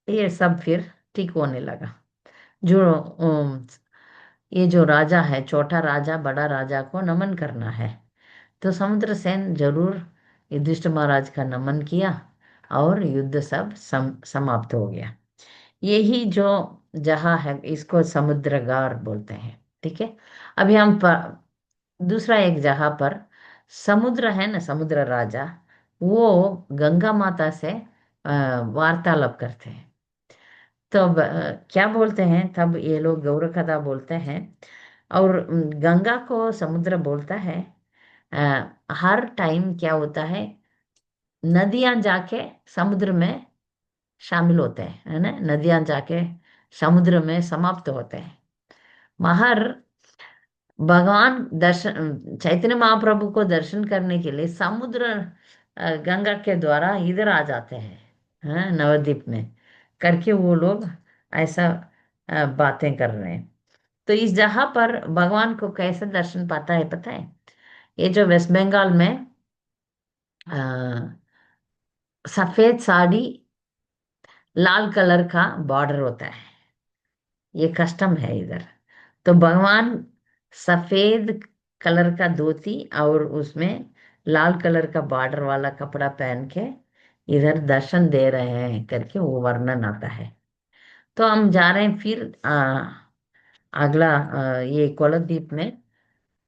ये सब फिर ठीक होने लगा। जो ये जो राजा है, छोटा राजा बड़ा राजा को नमन करना है, तो समुद्र सेन जरूर युधिष्ठिर महाराज का नमन किया और युद्ध सब समाप्त हो गया। यही जो जहाँ है इसको समुद्रगार बोलते हैं। ठीक है। अभी हम दूसरा एक जगह पर समुद्र है ना, समुद्र राजा, वो गंगा माता से वार्तालाप करते हैं। तब क्या बोलते हैं, तब ये लोग गौर कथा बोलते हैं। और गंगा को समुद्र बोलता है। हर टाइम क्या होता है, नदियां जाके समुद्र में शामिल होते हैं, है ना, नदियां जाके समुद्र में समाप्त होते हैं। महर भगवान दर्शन चैतन्य महाप्रभु को दर्शन करने के लिए समुद्र गंगा के द्वारा इधर आ जाते हैं, हाँ, नवद्वीप में करके वो लोग ऐसा बातें कर रहे हैं। तो इस जगह पर भगवान को कैसे दर्शन पाता है पता है? ये जो वेस्ट बंगाल में अ, सफेद साड़ी लाल कलर का बॉर्डर होता है, ये कस्टम है इधर। तो भगवान सफेद कलर का धोती और उसमें लाल कलर का बॉर्डर वाला कपड़ा पहन के इधर दर्शन दे रहे हैं करके वो वर्णन आता है। तो हम जा रहे हैं फिर अगला ये कोलद्वीप में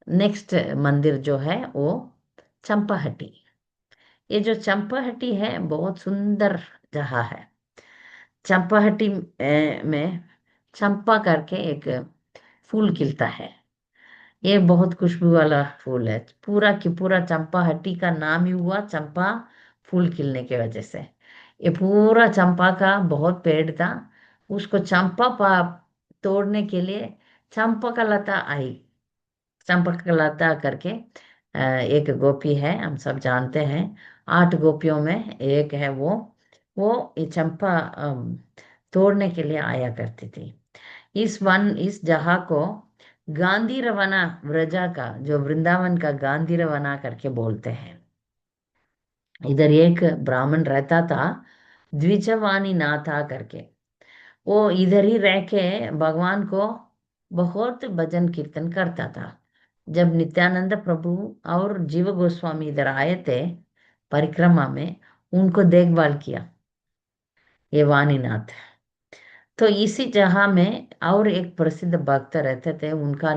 नेक्स्ट मंदिर जो है वो चंपाहटी। ये जो चंपाहटी है बहुत सुंदर जगह है। चंपाहटी में चंपा करके एक फूल खिलता है। ये बहुत खुशबू वाला फूल है। पूरा की पूरा चंपाहटी का नाम ही हुआ चंपा फूल खिलने की वजह से। ये पूरा चंपा का बहुत पेड़ था। उसको चंपा तोड़ने के लिए चंपा का लता आई। चंपक लता करके एक गोपी है, हम सब जानते हैं। 8 गोपियों में एक है वो ये चंपा तोड़ने के लिए आया करती थी। इस जगह को गांधी रवाना व्रजा का, जो वृंदावन का गांधी रवाना करके बोलते हैं। इधर एक ब्राह्मण रहता था, द्विजवानी नाथा करके। वो इधर ही रह के भगवान को बहुत भजन कीर्तन करता था। जब नित्यानंद प्रभु और जीव गोस्वामी इधर आए थे परिक्रमा में, उनको देखभाल किया ये वाणीनाथ। तो इसी जगह में और एक प्रसिद्ध भक्त रहते थे, उनका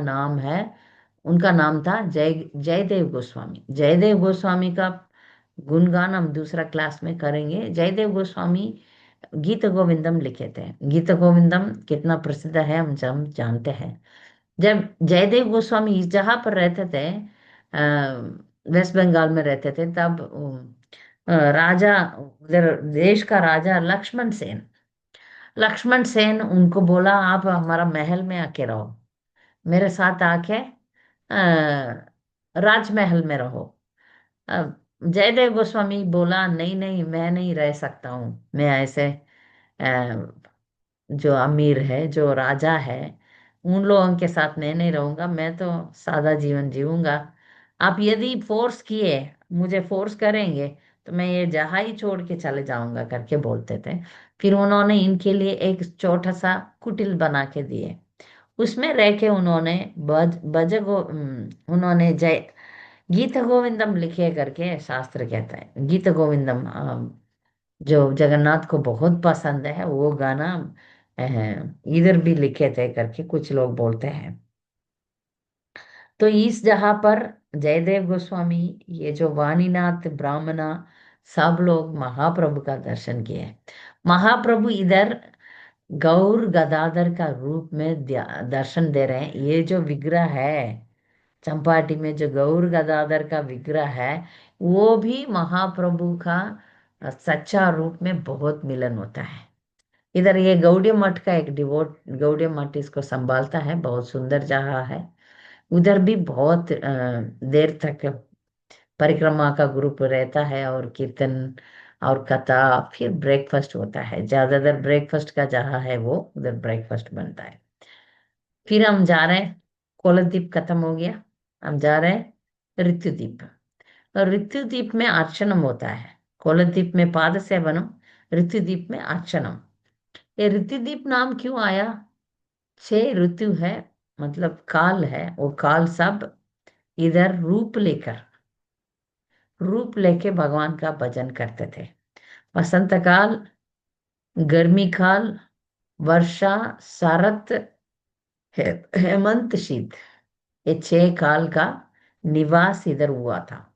नाम था जयदेव गोस्वामी। जयदेव गोस्वामी का गुणगान हम दूसरा क्लास में करेंगे। जयदेव गोस्वामी गीत गोविंदम लिखे थे। गीत गोविंदम कितना प्रसिद्ध है हम जानते हैं। जब जयदेव गोस्वामी इस जगह पर रहते थे, वेस्ट बंगाल में रहते थे, तब राजा उधर देश का राजा लक्ष्मण सेन उनको बोला आप हमारा महल में आके रहो, मेरे साथ आके राजमहल में रहो। जयदेव गोस्वामी बोला नहीं नहीं, मैं नहीं रह सकता हूँ, मैं ऐसे जो अमीर है, जो राजा है, उन लोगों के साथ मैं नहीं रहूंगा, मैं तो सादा जीवन जीऊंगा। आप यदि फोर्स किए, मुझे फोर्स करेंगे, तो मैं ये जहाँ ही छोड़ के चले जाऊंगा करके बोलते थे। फिर उन्होंने इनके लिए एक छोटा सा कुटिल बना के दिए। उसमें रह के उन्होंने उन्होंने जय गीत गोविंदम लिखे करके शास्त्र कहता है। गीत गोविंदम जो जगन्नाथ को बहुत पसंद है, वो गाना इधर भी लिखे थे करके कुछ लोग बोलते हैं। तो इस जगह पर जयदेव गोस्वामी, ये जो वाणीनाथ ब्राह्मणा, सब लोग महाप्रभु का दर्शन किए। महाप्रभु इधर गौर गदाधर का रूप में दर्शन दे रहे हैं। ये जो विग्रह है चंपाटी में, जो गौर गदाधर का विग्रह है, वो भी महाप्रभु का सच्चा रूप में बहुत मिलन होता है। इधर ये गौड़िया मठ का एक डिवोट, गौड़िया मठ इसको संभालता है, बहुत सुंदर जगह है। उधर भी बहुत देर तक परिक्रमा का ग्रुप रहता है और कीर्तन और कथा, फिर ब्रेकफास्ट होता है। ज्यादातर ब्रेकफास्ट का जहाँ है वो उधर ब्रेकफास्ट बनता है। फिर हम जा रहे हैं, कोलद्वीप खत्म हो गया, हम जा रहे हैं ऋत्युदीप। और ऋत्युदीप में अर्चनम होता है। कोलद्वीप में पाद सेवनम, ऋत्युदीप में अर्चनम। ये ऋत्युदीप नाम क्यों आया? 6 ऋतु है, मतलब काल है, वो काल सब इधर रूप लेके भगवान का भजन करते थे। वसंत काल, गर्मी काल, वर्षा, शरत, हेमंत, शीत, ये 6 काल का निवास इधर हुआ था।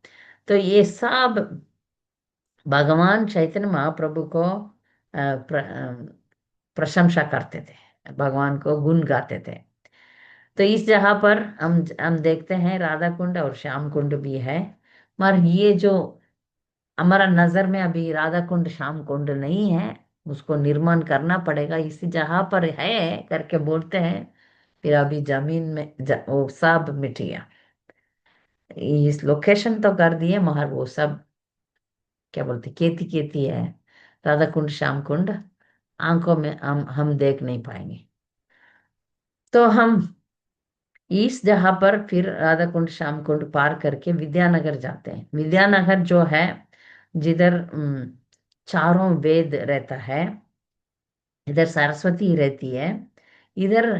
तो ये सब भगवान चैतन्य महाप्रभु को प्रशंसा करते थे, भगवान को गुण गाते थे। तो इस जगह पर हम देखते हैं राधा कुंड और श्याम कुंड भी है। मगर ये जो हमारा नजर में अभी राधा कुंड श्याम कुंड नहीं है, उसको निर्माण करना पड़ेगा, इसी जगह पर है करके बोलते हैं। फिर अभी जमीन में वो सब मिट गया। इस लोकेशन तो कर दिए मगर वो सब क्या बोलते, खेती खेती है। राधा कुंड श्याम कुंड आंखों में हम देख नहीं पाएंगे। तो हम इस जगह पर फिर राधा कुंड श्याम कुंड पार करके विद्यानगर जाते हैं। विद्यानगर जो है, जिधर चारों वेद रहता है, इधर सरस्वती रहती है, इधर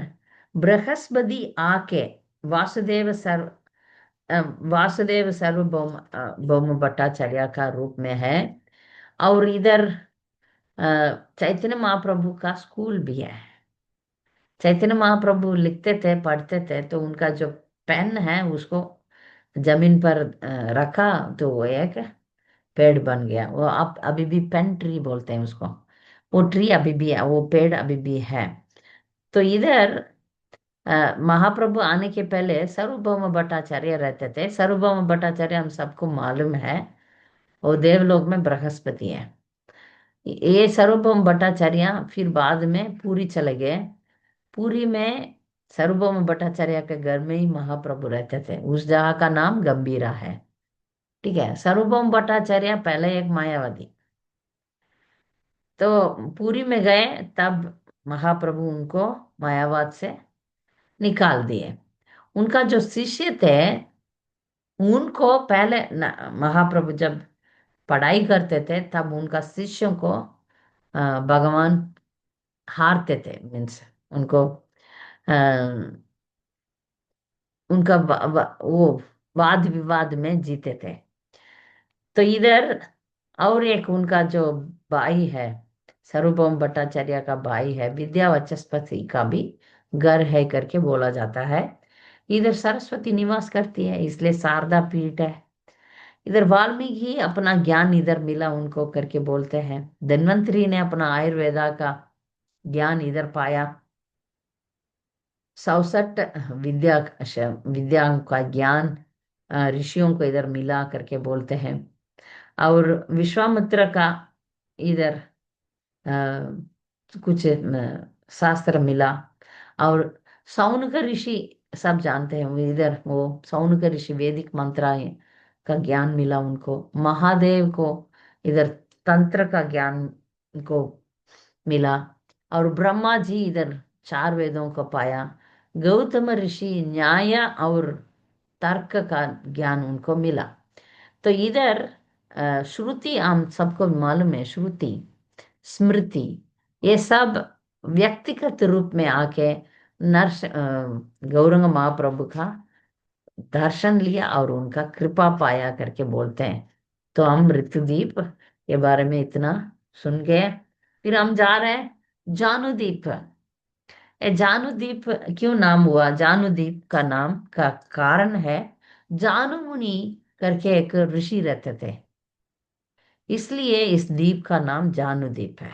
बृहस्पति आके वासुदेव सर्व वासुदेव सार्वभौम भौम भट्टाचार्य का रूप में है। और इधर चैतन्य महाप्रभु का स्कूल भी है। चैतन्य महाप्रभु लिखते थे, पढ़ते थे, तो उनका जो पेन है उसको जमीन पर रखा, तो वो एक पेड़ बन गया। वो अब अभी भी पेन ट्री बोलते हैं उसको। वो ट्री अभी भी है, वो पेड़ अभी भी है। तो इधर महाप्रभु आने के पहले सार्वभौम भट्टाचार्य रहते थे। सार्वभौम भट्टाचार्य हम सबको मालूम है, वो देवलोक में बृहस्पति है। ये सार्वभौम भट्टाचार्य फिर बाद में पूरी चले गए। पूरी में सार्वभौम भट्टाचार्य के घर में ही महाप्रभु रहते थे। उस जगह का नाम गंभीरा है। ठीक है, सार्वभौम भट्टाचार्य पहले एक मायावादी। तो पूरी में गए तब महाप्रभु उनको मायावाद से निकाल दिए। उनका जो शिष्य थे, उनको पहले महाप्रभु जब पढ़ाई करते थे तब उनका शिष्यों को भगवान हारते थे, मीन्स उनको अ, उनका वो वाद विवाद में जीते थे। तो इधर और एक उनका जो भाई है, सार्वभौम भट्टाचार्य का भाई है, विद्या वाचस्पति का भी घर है करके बोला जाता है। इधर सरस्वती निवास करती है, इसलिए शारदा पीठ है। इधर वाल्मीकि अपना ज्ञान इधर मिला उनको करके बोलते हैं। धन्वंतरी ने अपना आयुर्वेदा का ज्ञान इधर पाया। 67 विद्या विद्या का ज्ञान ऋषियों को इधर मिला करके बोलते हैं। और विश्वामित्र का इधर कुछ शास्त्र मिला। और सौनक ऋषि सब जानते हैं, वो इधर वो सौनक ऋषि वैदिक मंत्र का ज्ञान मिला उनको। महादेव को इधर तंत्र का ज्ञान को मिला। और ब्रह्मा जी इधर 4 वेदों को पाया। गौतम ऋषि न्याय और तर्क का ज्ञान उनको मिला। तो इधर श्रुति हम सबको मालूम है, श्रुति स्मृति ये सब व्यक्तिगत रूप में आके गौरंग महाप्रभु का दर्शन लिया और उनका कृपा पाया करके बोलते हैं। तो हम ऋतुदीप के बारे में इतना सुन गए। फिर हम जा रहे हैं जानुदीप। ये जानुदीप क्यों नाम हुआ? जानुदीप का नाम का कारण है, जानु मुनि करके एक ऋषि रहते थे, इसलिए इस द्वीप का नाम जानुदीप है।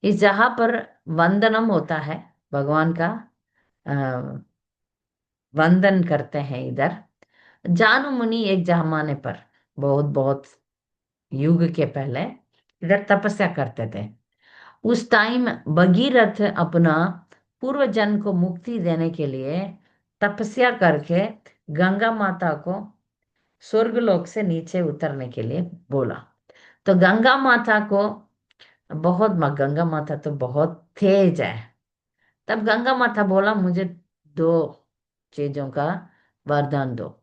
इस जगह पर वंदनम होता है, भगवान का अ, वंदन करते हैं इधर। जानु मुनि एक जमाने पर, बहुत बहुत युग के पहले, इधर तपस्या करते थे। उस टाइम भगीरथ अपना पूर्व जन्म को मुक्ति देने के लिए तपस्या करके गंगा माता को स्वर्गलोक से नीचे उतरने के लिए बोला। तो गंगा माता को गंगा माता तो बहुत तेज है। तब गंगा माता बोला, मुझे दो चीजों का वरदान दो।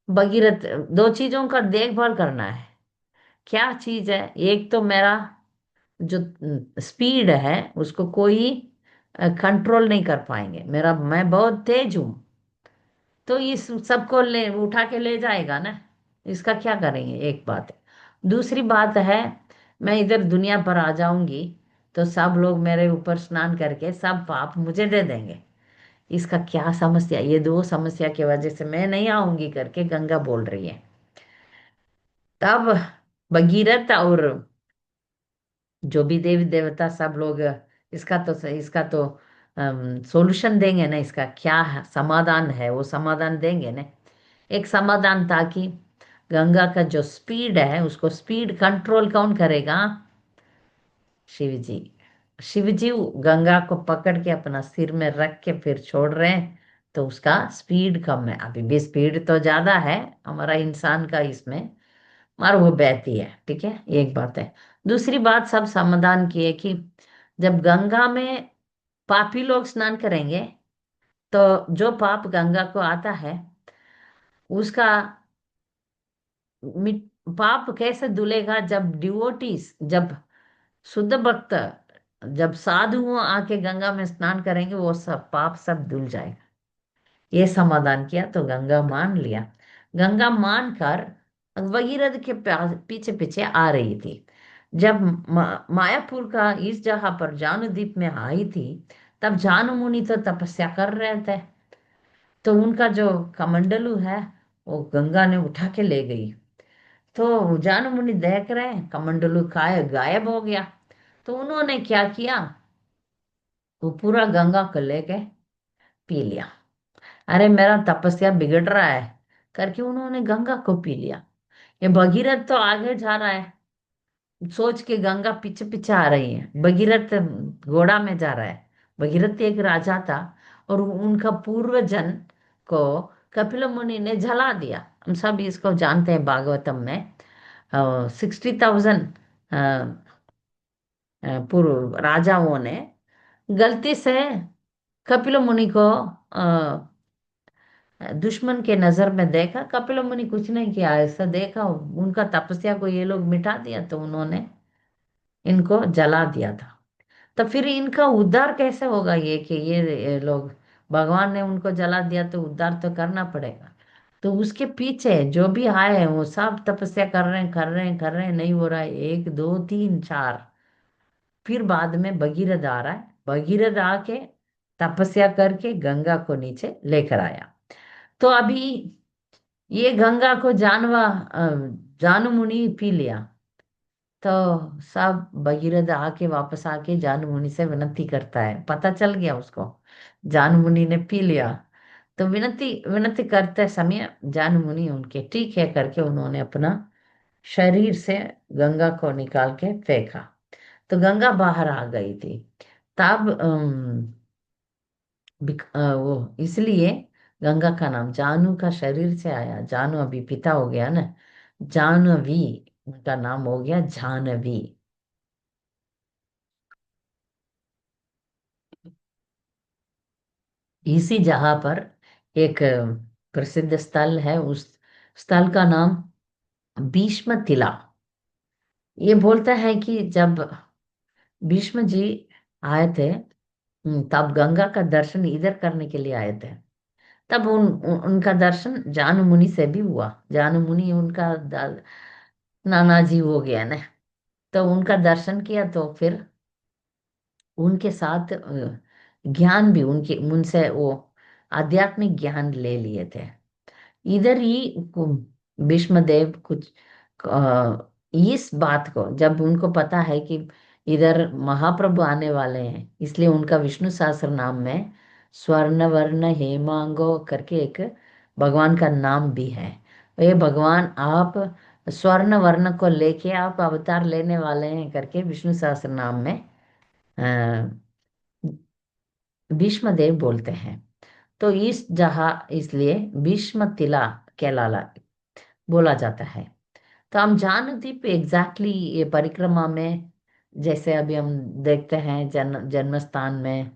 भगीरथ, दो चीजों का देखभाल करना है। क्या चीज है? एक तो मेरा जो स्पीड है उसको कोई कंट्रोल नहीं कर पाएंगे, मेरा मैं बहुत तेज हूं। तो इस सबको ले उठा के ले जाएगा ना, इसका क्या करेंगे? एक बात है। दूसरी बात है, मैं इधर दुनिया पर आ जाऊंगी तो सब लोग मेरे ऊपर स्नान करके सब पाप मुझे दे देंगे। इसका क्या समस्या? ये दो समस्या की वजह से मैं नहीं आऊंगी करके गंगा बोल रही है। तब भगीरथ और जो भी देवी देवता सब लोग इसका तो सॉल्यूशन देंगे ना, इसका क्या समाधान है वो समाधान देंगे ना। एक समाधान था कि गंगा का जो स्पीड है उसको स्पीड कंट्रोल कौन करेगा? शिव जी। शिव जी गंगा को पकड़ के अपना सिर में रख के फिर छोड़ रहे हैं। तो उसका स्पीड कम है, अभी भी स्पीड तो ज्यादा है हमारा इंसान का इसमें, मगर वो बहती है। ठीक है, एक बात है। दूसरी बात सब समाधान की है कि जब गंगा में पापी लोग स्नान करेंगे तो जो पाप गंगा को आता है उसका पाप कैसे धुलेगा? जब डिवोटीज, जब शुद्ध भक्त, जब साधु आके गंगा में स्नान करेंगे वो सब पाप सब धुल जाएगा। ये समाधान किया तो गंगा मान लिया। गंगा मानकर भगीरथ के पीछे पीछे आ रही थी। जब मायापुर का इस जगह पर जानु द्वीप में आई थी, तब जानु मुनि तो तपस्या कर रहे थे। तो उनका जो कमंडलू है वो गंगा ने उठा के ले गई। तो जानु मुनि देख रहे हैं कमंडलू गायब हो गया। तो उन्होंने क्या किया, वो पूरा गंगा को लेके पी लिया। अरे मेरा तपस्या बिगड़ रहा है करके उन्होंने गंगा को पी लिया। ये भगीरथ तो आगे जा रहा है, सोच के गंगा पीछे पीछे आ रही है। भगीरथ घोड़ा में जा रहा है। भगीरथ एक राजा था और उनका पूर्वजन को कपिल मुनि ने जला दिया। हम सब इसको जानते हैं, भागवतम में 60,000 पूर्व राजाओं ने गलती से कपिल मुनि को दुश्मन के नजर में देखा। कपिल मुनि कुछ नहीं किया, ऐसा देखा उनका तपस्या को ये लोग मिटा दिया तो उन्होंने इनको जला दिया था। तो फिर इनका उद्धार कैसे होगा? ये कि ये लोग, भगवान ने उनको जला दिया तो उद्धार तो करना पड़ेगा। तो उसके पीछे जो भी आए हैं वो सब तपस्या कर रहे हैं, कर रहे हैं, कर रहे हैं, नहीं हो रहा है। एक दो तीन चार, फिर बाद में भगीरथ आ रहा है। भगीरथ आके तपस्या करके गंगा को नीचे लेकर आया। तो अभी ये गंगा को जानु मुनि पी लिया। तो सब भगीरथ आके वापस आके जानु मुनि से विनती करता है, पता चल गया उसको जानु मुनि ने पी लिया। तो विनती विनती करते समय जानु मुनि उनके ठीक है करके उन्होंने अपना शरीर से गंगा को निकाल के फेंका। तो गंगा बाहर आ गई थी। तब वो इसलिए गंगा का नाम जानू का शरीर से आया। जानू अभी पिता हो गया ना, जानवी, उनका नाम हो गया जानवी। इसी जगह पर एक प्रसिद्ध स्थल है, उस स्थल का नाम भीष्म तिला। ये बोलता है कि जब भीष्म जी आए थे, तब गंगा का दर्शन इधर करने के लिए आए थे। तब उनका दर्शन जानु मुनि से भी हुआ। जानु मुनि उनका नाना जी हो गया ना। तो उनका दर्शन किया तो फिर उनके साथ ज्ञान भी उनके उनसे वो आध्यात्मिक ज्ञान ले लिए थे। इधर ही भीष्म देव कुछ इस बात को जब उनको पता है कि इधर महाप्रभु आने वाले हैं, इसलिए उनका विष्णु सहस्त्र नाम में स्वर्ण वर्ण हेमांगो करके एक भगवान का नाम भी है। ये भगवान आप स्वर्ण वर्ण को लेके आप अवतार लेने वाले हैं करके विष्णु सहस्त्र नाम में अ, भीष्म देव बोलते हैं। तो इस जहाँ इसलिए भीष्म तिला कहलाला। बोला जाता है। तो हम जानद्वीप एग्जैक्टली ये परिक्रमा में, जैसे अभी हम देखते हैं जन्म स्थान में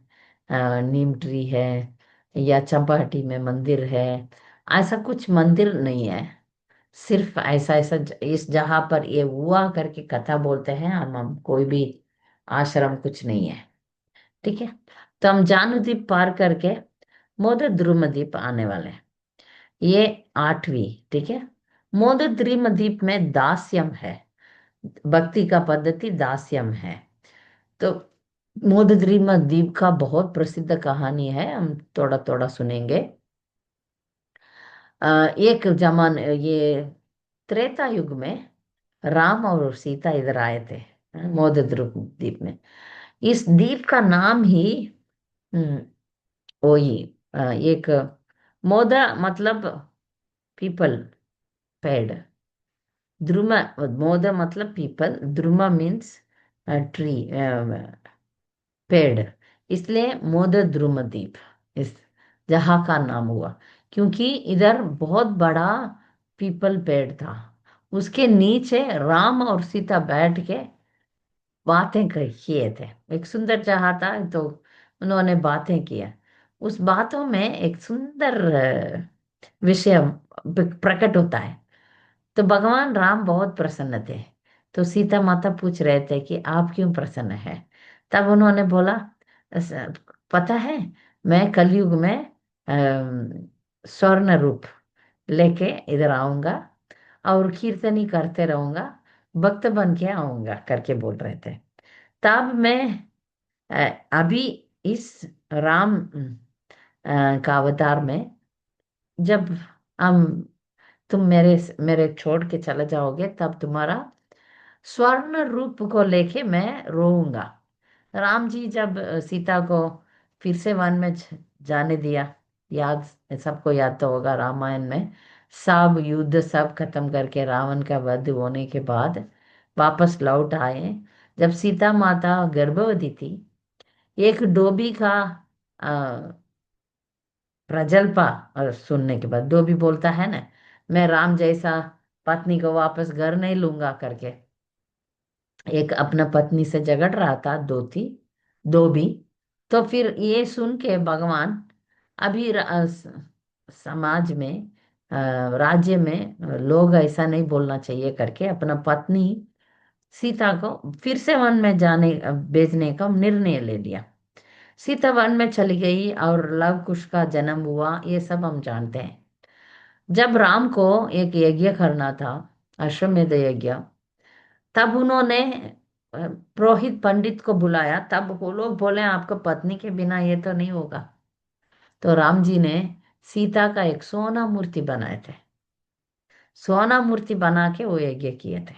नीम ट्री है, या चंपाहटी में मंदिर है, ऐसा कुछ मंदिर नहीं है। सिर्फ ऐसा ऐसा इस जहाँ पर ये हुआ करके कथा बोलते हैं हम कोई भी आश्रम कुछ नहीं है। ठीक है। तो हम जानद्वीप पार करके मोद द्रुमद्वीप आने वाले हैं। ये आठवीं। ठीक है। मोद द्रुमद्वीप में दास्यम है, भक्ति का पद्धति दास्यम है। तो मोदद्रीम द्वीप का बहुत प्रसिद्ध कहानी है, हम थोड़ा थोड़ा सुनेंगे। एक जमान ये त्रेता युग में राम और सीता इधर आए थे, मोदद्रीप द्वीप में। इस द्वीप का नाम ही हम्म, वही एक मोदा मतलब पीपल, पेड़। द्रुम, मोदा मतलब पीपल, द्रुमा मीन्स ट्री, पेड़। इसलिए मोद द्रुम द्वीप इस जहाँ का नाम हुआ, क्योंकि इधर बहुत बड़ा पीपल पेड़ था। उसके नीचे राम और सीता बैठ के बातें किए थे। एक सुंदर जहाँ था, तो उन्होंने बातें किया। उस बातों में एक सुंदर विषय प्रकट होता है। तो भगवान राम बहुत प्रसन्न थे। तो सीता माता पूछ रहे थे कि आप क्यों प्रसन्न है। तब उन्होंने बोला, "अस- पता है, मैं कलयुग में स्वर्ण रूप लेके इधर आऊंगा और कीर्तनी करते रहूंगा, भक्त बन के आऊंगा" करके बोल रहे थे। तब मैं अभी इस राम का अवतार में, जब हम तुम मेरे मेरे छोड़ के चले जाओगे, तब तुम्हारा स्वर्ण रूप को लेके मैं रोऊंगा। राम जी जब सीता को फिर से वन में जाने दिया, याद, सबको याद तो होगा रामायण में, सब युद्ध सब खत्म करके रावण का वध होने के बाद वापस लौट आए। जब सीता माता गर्भवती थी, एक डोबी का प्रजल्पा सुनने के बाद, डोबी बोलता है ना, मैं राम जैसा पत्नी को वापस घर नहीं लूंगा करके, एक अपना पत्नी से झगड़ रहा था, दो भी। तो फिर ये सुन के भगवान अभी समाज में, राज्य में लोग ऐसा नहीं बोलना चाहिए करके अपना पत्नी सीता को फिर से वन में भेजने का निर्णय ले लिया। सीता वन में चली गई और लव कुश का जन्म हुआ, ये सब हम जानते हैं। जब राम को एक यज्ञ करना था, अश्वमेध यज्ञ, तब उन्होंने पुरोहित पंडित को बुलाया। तब वो लोग बोले आपको पत्नी के बिना ये तो नहीं होगा। तो राम जी ने सीता का एक सोना मूर्ति बनाए थे, सोना मूर्ति बना के वो यज्ञ किए थे।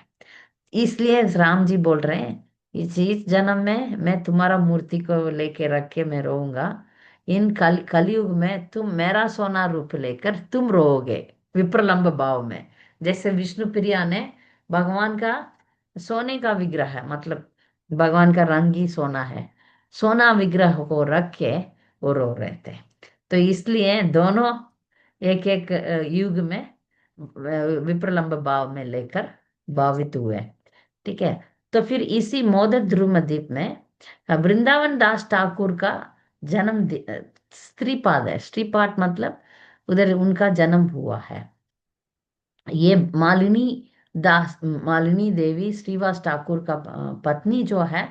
इसलिए राम जी बोल रहे हैं, इस जन्म में मैं तुम्हारा मूर्ति को लेके रख के मैं रोऊंगा, इन कलयुग में तुम मेरा सोना रूप लेकर तुम रोओगे विप्रलंब भाव में। जैसे विष्णु प्रिया ने भगवान का सोने का विग्रह है, मतलब भगवान का रंग ही सोना है, सोना विग्रह को रख के वो रो रहे थे। तो इसलिए दोनों एक एक युग में विप्रलंब भाव में लेकर भावित हुए। ठीक है। तो फिर इसी मोदक ध्रुव द्वीप में वृंदावन दास ठाकुर का जन्म स्त्रीपाद है। स्त्रीपाद मतलब उधर उनका जन्म हुआ है। ये मालिनी देवी श्रीवास ठाकुर का पत्नी जो है,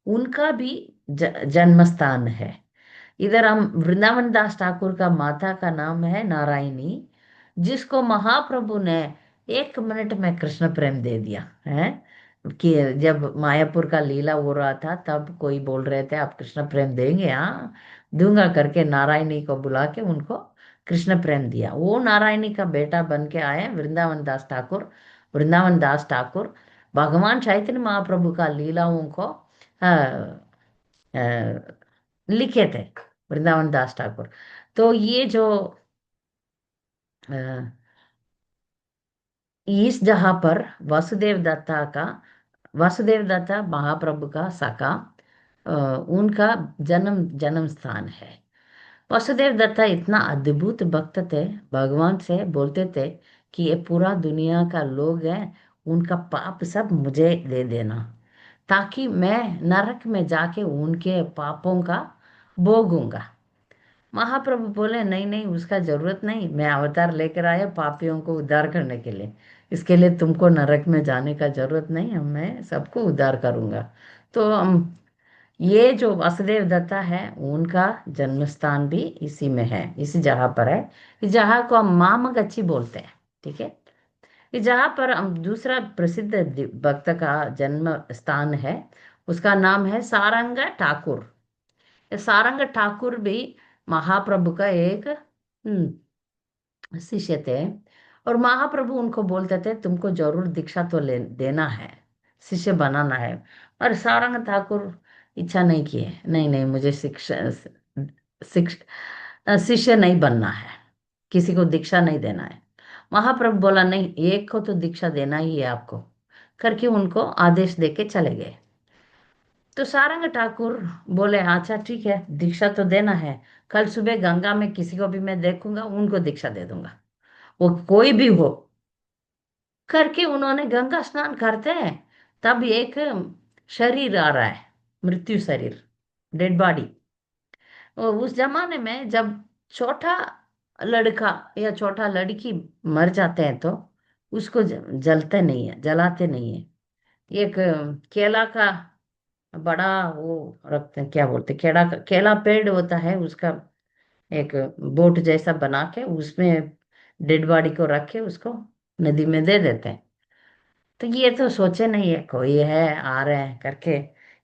उनका भी जन्म स्थान है इधर। हम वृंदावन दास ठाकुर का माता का नाम है नारायणी, जिसको महाप्रभु ने 1 मिनट में कृष्ण प्रेम दे दिया है। कि जब मायापुर का लीला हो रहा था, तब कोई बोल रहे थे आप कृष्ण प्रेम देंगे, हाँ दूंगा करके नारायणी को बुला के उनको कृष्ण प्रेम दिया। वो नारायणी का बेटा बन के आए वृंदावन दास ठाकुर। वृंदावन दास ठाकुर भगवान चैतन्य महाप्रभु का लीलाओं को लिखे थे, वृंदावन दास ठाकुर। तो ये जो अ, इस जगह पर वासुदेव दत्ता महाप्रभु का सखा, अ, उनका जन्म जन्म स्थान है। वासुदेव दत्ता इतना अद्भुत भक्त थे, भगवान से बोलते थे कि ये पूरा दुनिया का लोग है, उनका पाप सब मुझे दे देना, ताकि मैं नरक में जाके उनके पापों का भोगूंगा। महाप्रभु बोले नहीं नहीं, उसका जरूरत नहीं, मैं अवतार लेकर आया पापियों को उद्धार करने के लिए, इसके लिए तुमको नरक में जाने का जरूरत नहीं है, मैं सबको उद्धार करूंगा। तो ये जो वासुदेव दत्ता है, उनका जन्म स्थान भी इसी में है, इसी जगह पर है। इस जगह को हम मामगच्ची बोलते हैं। ठीक है। इस जगह पर हम दूसरा प्रसिद्ध भक्त का जन्म स्थान है, उसका नाम है सारंग ठाकुर। ये सारंग ठाकुर भी महाप्रभु का एक शिष्य थे। और महाप्रभु उनको बोलते थे तुमको जरूर दीक्षा तो ले देना है, शिष्य बनाना है। और सारंग ठाकुर इच्छा नहीं किए, नहीं नहीं, मुझे शिक्ष शिष्य नहीं बनना है, किसी को दीक्षा नहीं देना है। महाप्रभु बोला नहीं, एक को तो दीक्षा देना ही है आपको, करके उनको आदेश देके चले गए। तो सारंग ठाकुर बोले अच्छा ठीक है, दीक्षा तो देना है, कल सुबह गंगा में किसी को भी मैं देखूंगा उनको दीक्षा दे दूंगा, वो कोई भी हो। करके उन्होंने गंगा स्नान करते हैं, तब एक शरीर आ रहा है, मृत्यु शरीर, डेड बॉडी। और उस जमाने में जब छोटा लड़का या छोटा लड़की मर जाते हैं तो उसको जलते नहीं है, जलाते नहीं है। एक केला का बड़ा वो रखते हैं, क्या बोलते हैं, केला पेड़ होता है उसका, एक बोट जैसा बना के उसमें डेड बॉडी को रख के उसको नदी में दे देते हैं। तो ये तो सोचे नहीं है कोई है आ रहे हैं करके,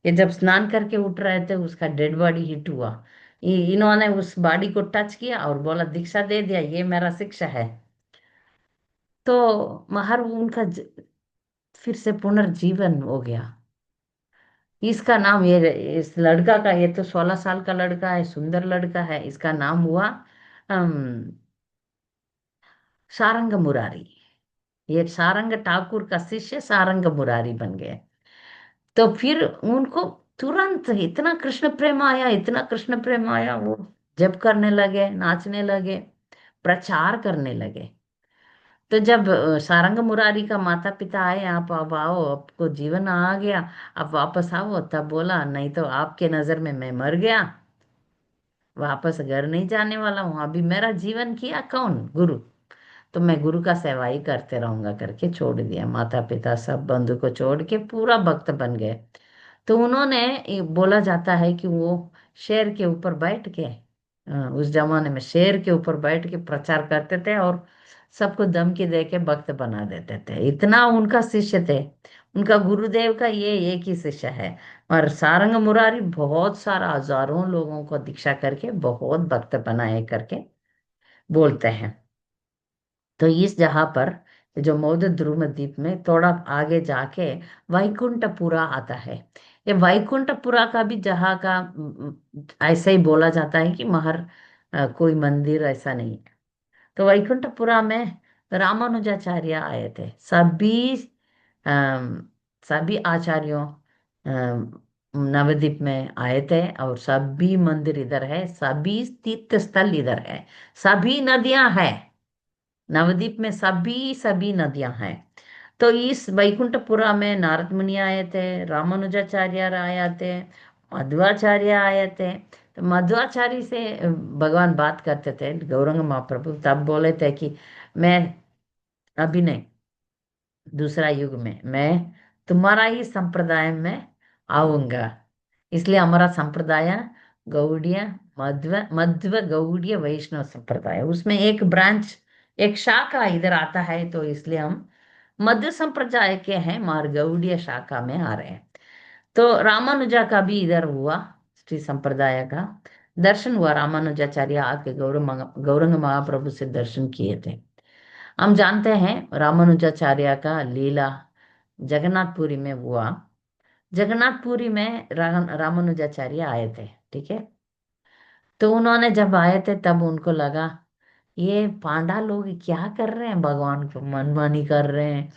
ये जब स्नान करके उठ रहे थे उसका डेड बॉडी हिट हुआ। इन्होंने उस बॉडी को टच किया और बोला दीक्षा दे दिया, ये मेरा शिक्षा है। तो महर उनका फिर से पुनर्जीवन हो गया। इसका नाम, ये इस लड़का का, ये तो 16 साल का लड़का है, सुंदर लड़का है, इसका नाम हुआ सारंग मुरारी। ये सारंग ठाकुर का शिष्य सारंग मुरारी बन गए। तो फिर उनको तुरंत इतना कृष्ण प्रेम आया, इतना कृष्ण प्रेम आया, वो जप करने लगे, नाचने लगे, प्रचार करने लगे। तो जब सारंग मुरारी का माता पिता आए, आप अब आओ, आपको जीवन आ गया, आप वापस आओ, तब बोला नहीं तो आपके नजर में मैं मर गया, वापस घर नहीं जाने वाला हूँ, अभी मेरा जीवन किया कौन, गुरु, तो मैं गुरु का सेवा ही करते रहूंगा, करके छोड़ दिया। माता पिता सब बंधु को छोड़ के पूरा भक्त बन गए। तो उन्होंने, बोला जाता है कि वो शेर के ऊपर बैठ के, उस जमाने में शेर के ऊपर बैठ के प्रचार करते थे और सबको धमकी दे के भक्त बना देते थे, इतना उनका शिष्य थे। उनका गुरुदेव का ये एक ही शिष्य है। और सारंग मुरारी बहुत सारा हजारों लोगों को दीक्षा करके बहुत भक्त बनाए करके बोलते हैं। तो इस जगह पर जो मौज ध्रुव द्वीप में थोड़ा आगे जाके वैकुंठपुरा आता है। ये वैकुंठपुरा का भी जगह का ऐसा ही बोला जाता है कि महर कोई मंदिर ऐसा नहीं है। तो वैकुंठपुरा में रामानुजाचार्य आए थे, सभी सभी आचार्यों नवद्वीप में आए थे, और सभी मंदिर इधर है, सभी तीर्थ स्थल इधर है, सभी नदियां हैं नवद्वीप में, सभी सभी नदियां हैं। तो इस वैकुंठपुरा में नारद मुनि आए थे, रामानुजाचार्य आए थे, मध्वाचार्य आए थे। तो मध्वाचार्य से भगवान बात करते थे, गौरंग महाप्रभु तब बोले थे कि मैं अभी नहीं, दूसरा युग में मैं तुम्हारा ही संप्रदाय में आऊंगा। इसलिए हमारा संप्रदाय गौड़ीय, मध्व मध्व गौड़ीय वैष्णव संप्रदाय, उसमें एक ब्रांच, एक शाखा इधर आता है, तो इसलिए हम मध्य संप्रदाय के हैं, मार गौड़ीय शाखा में आ रहे हैं। तो रामानुजा का भी इधर हुआ, श्री संप्रदाय का दर्शन हुआ, रामानुजाचार्य आके गौरंग महाप्रभु से दर्शन किए थे। हम जानते हैं रामानुजाचार्य का लीला जगन्नाथपुरी में हुआ। जगन्नाथपुरी में रामानुजाचार्य आए थे। ठीक है। तो उन्होंने जब आए थे तब उनको लगा ये पांडा लोग क्या कर रहे हैं, भगवान को मनमानी कर रहे हैं,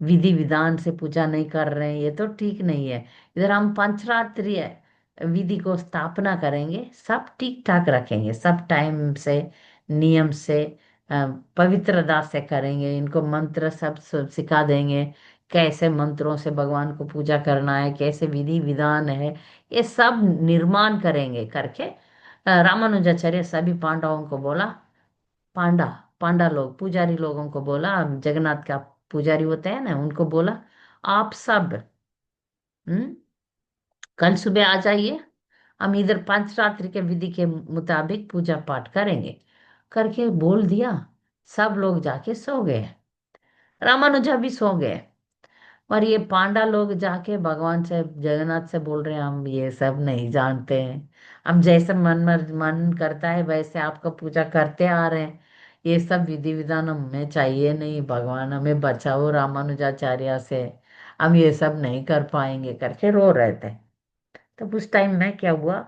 विधि विधान से पूजा नहीं कर रहे हैं, ये तो ठीक नहीं है। इधर हम पंचरात्रीय विधि को स्थापना करेंगे, सब ठीक ठाक रखेंगे, सब टाइम से, नियम से, पवित्रता से करेंगे, इनको मंत्र सब सिखा देंगे, कैसे मंत्रों से भगवान को पूजा करना है, कैसे विधि विधान है, ये सब निर्माण करेंगे करके रामानुजाचार्य सभी पांडवों को बोला। पांडा पांडा लोग पुजारी लोगों को बोला, जगन्नाथ का पुजारी होते हैं ना, उनको बोला आप सब हम्म कल सुबह आ जाइए, हम इधर पंचरात्रि के विधि के मुताबिक पूजा पाठ करेंगे करके बोल दिया। सब लोग जाके सो गए, रामानुजा भी सो गए। और ये पांडा लोग जाके भगवान से, जगन्नाथ से बोल रहे हैं हम ये सब नहीं जानते हैं, हम जैसे मन करता है वैसे आपका पूजा करते आ रहे हैं, ये सब विधि विधान हमें चाहिए नहीं, भगवान हमें बचाओ रामानुजाचार्य से, हम ये सब नहीं कर पाएंगे करके रो रहे थे। तब उस टाइम में क्या हुआ,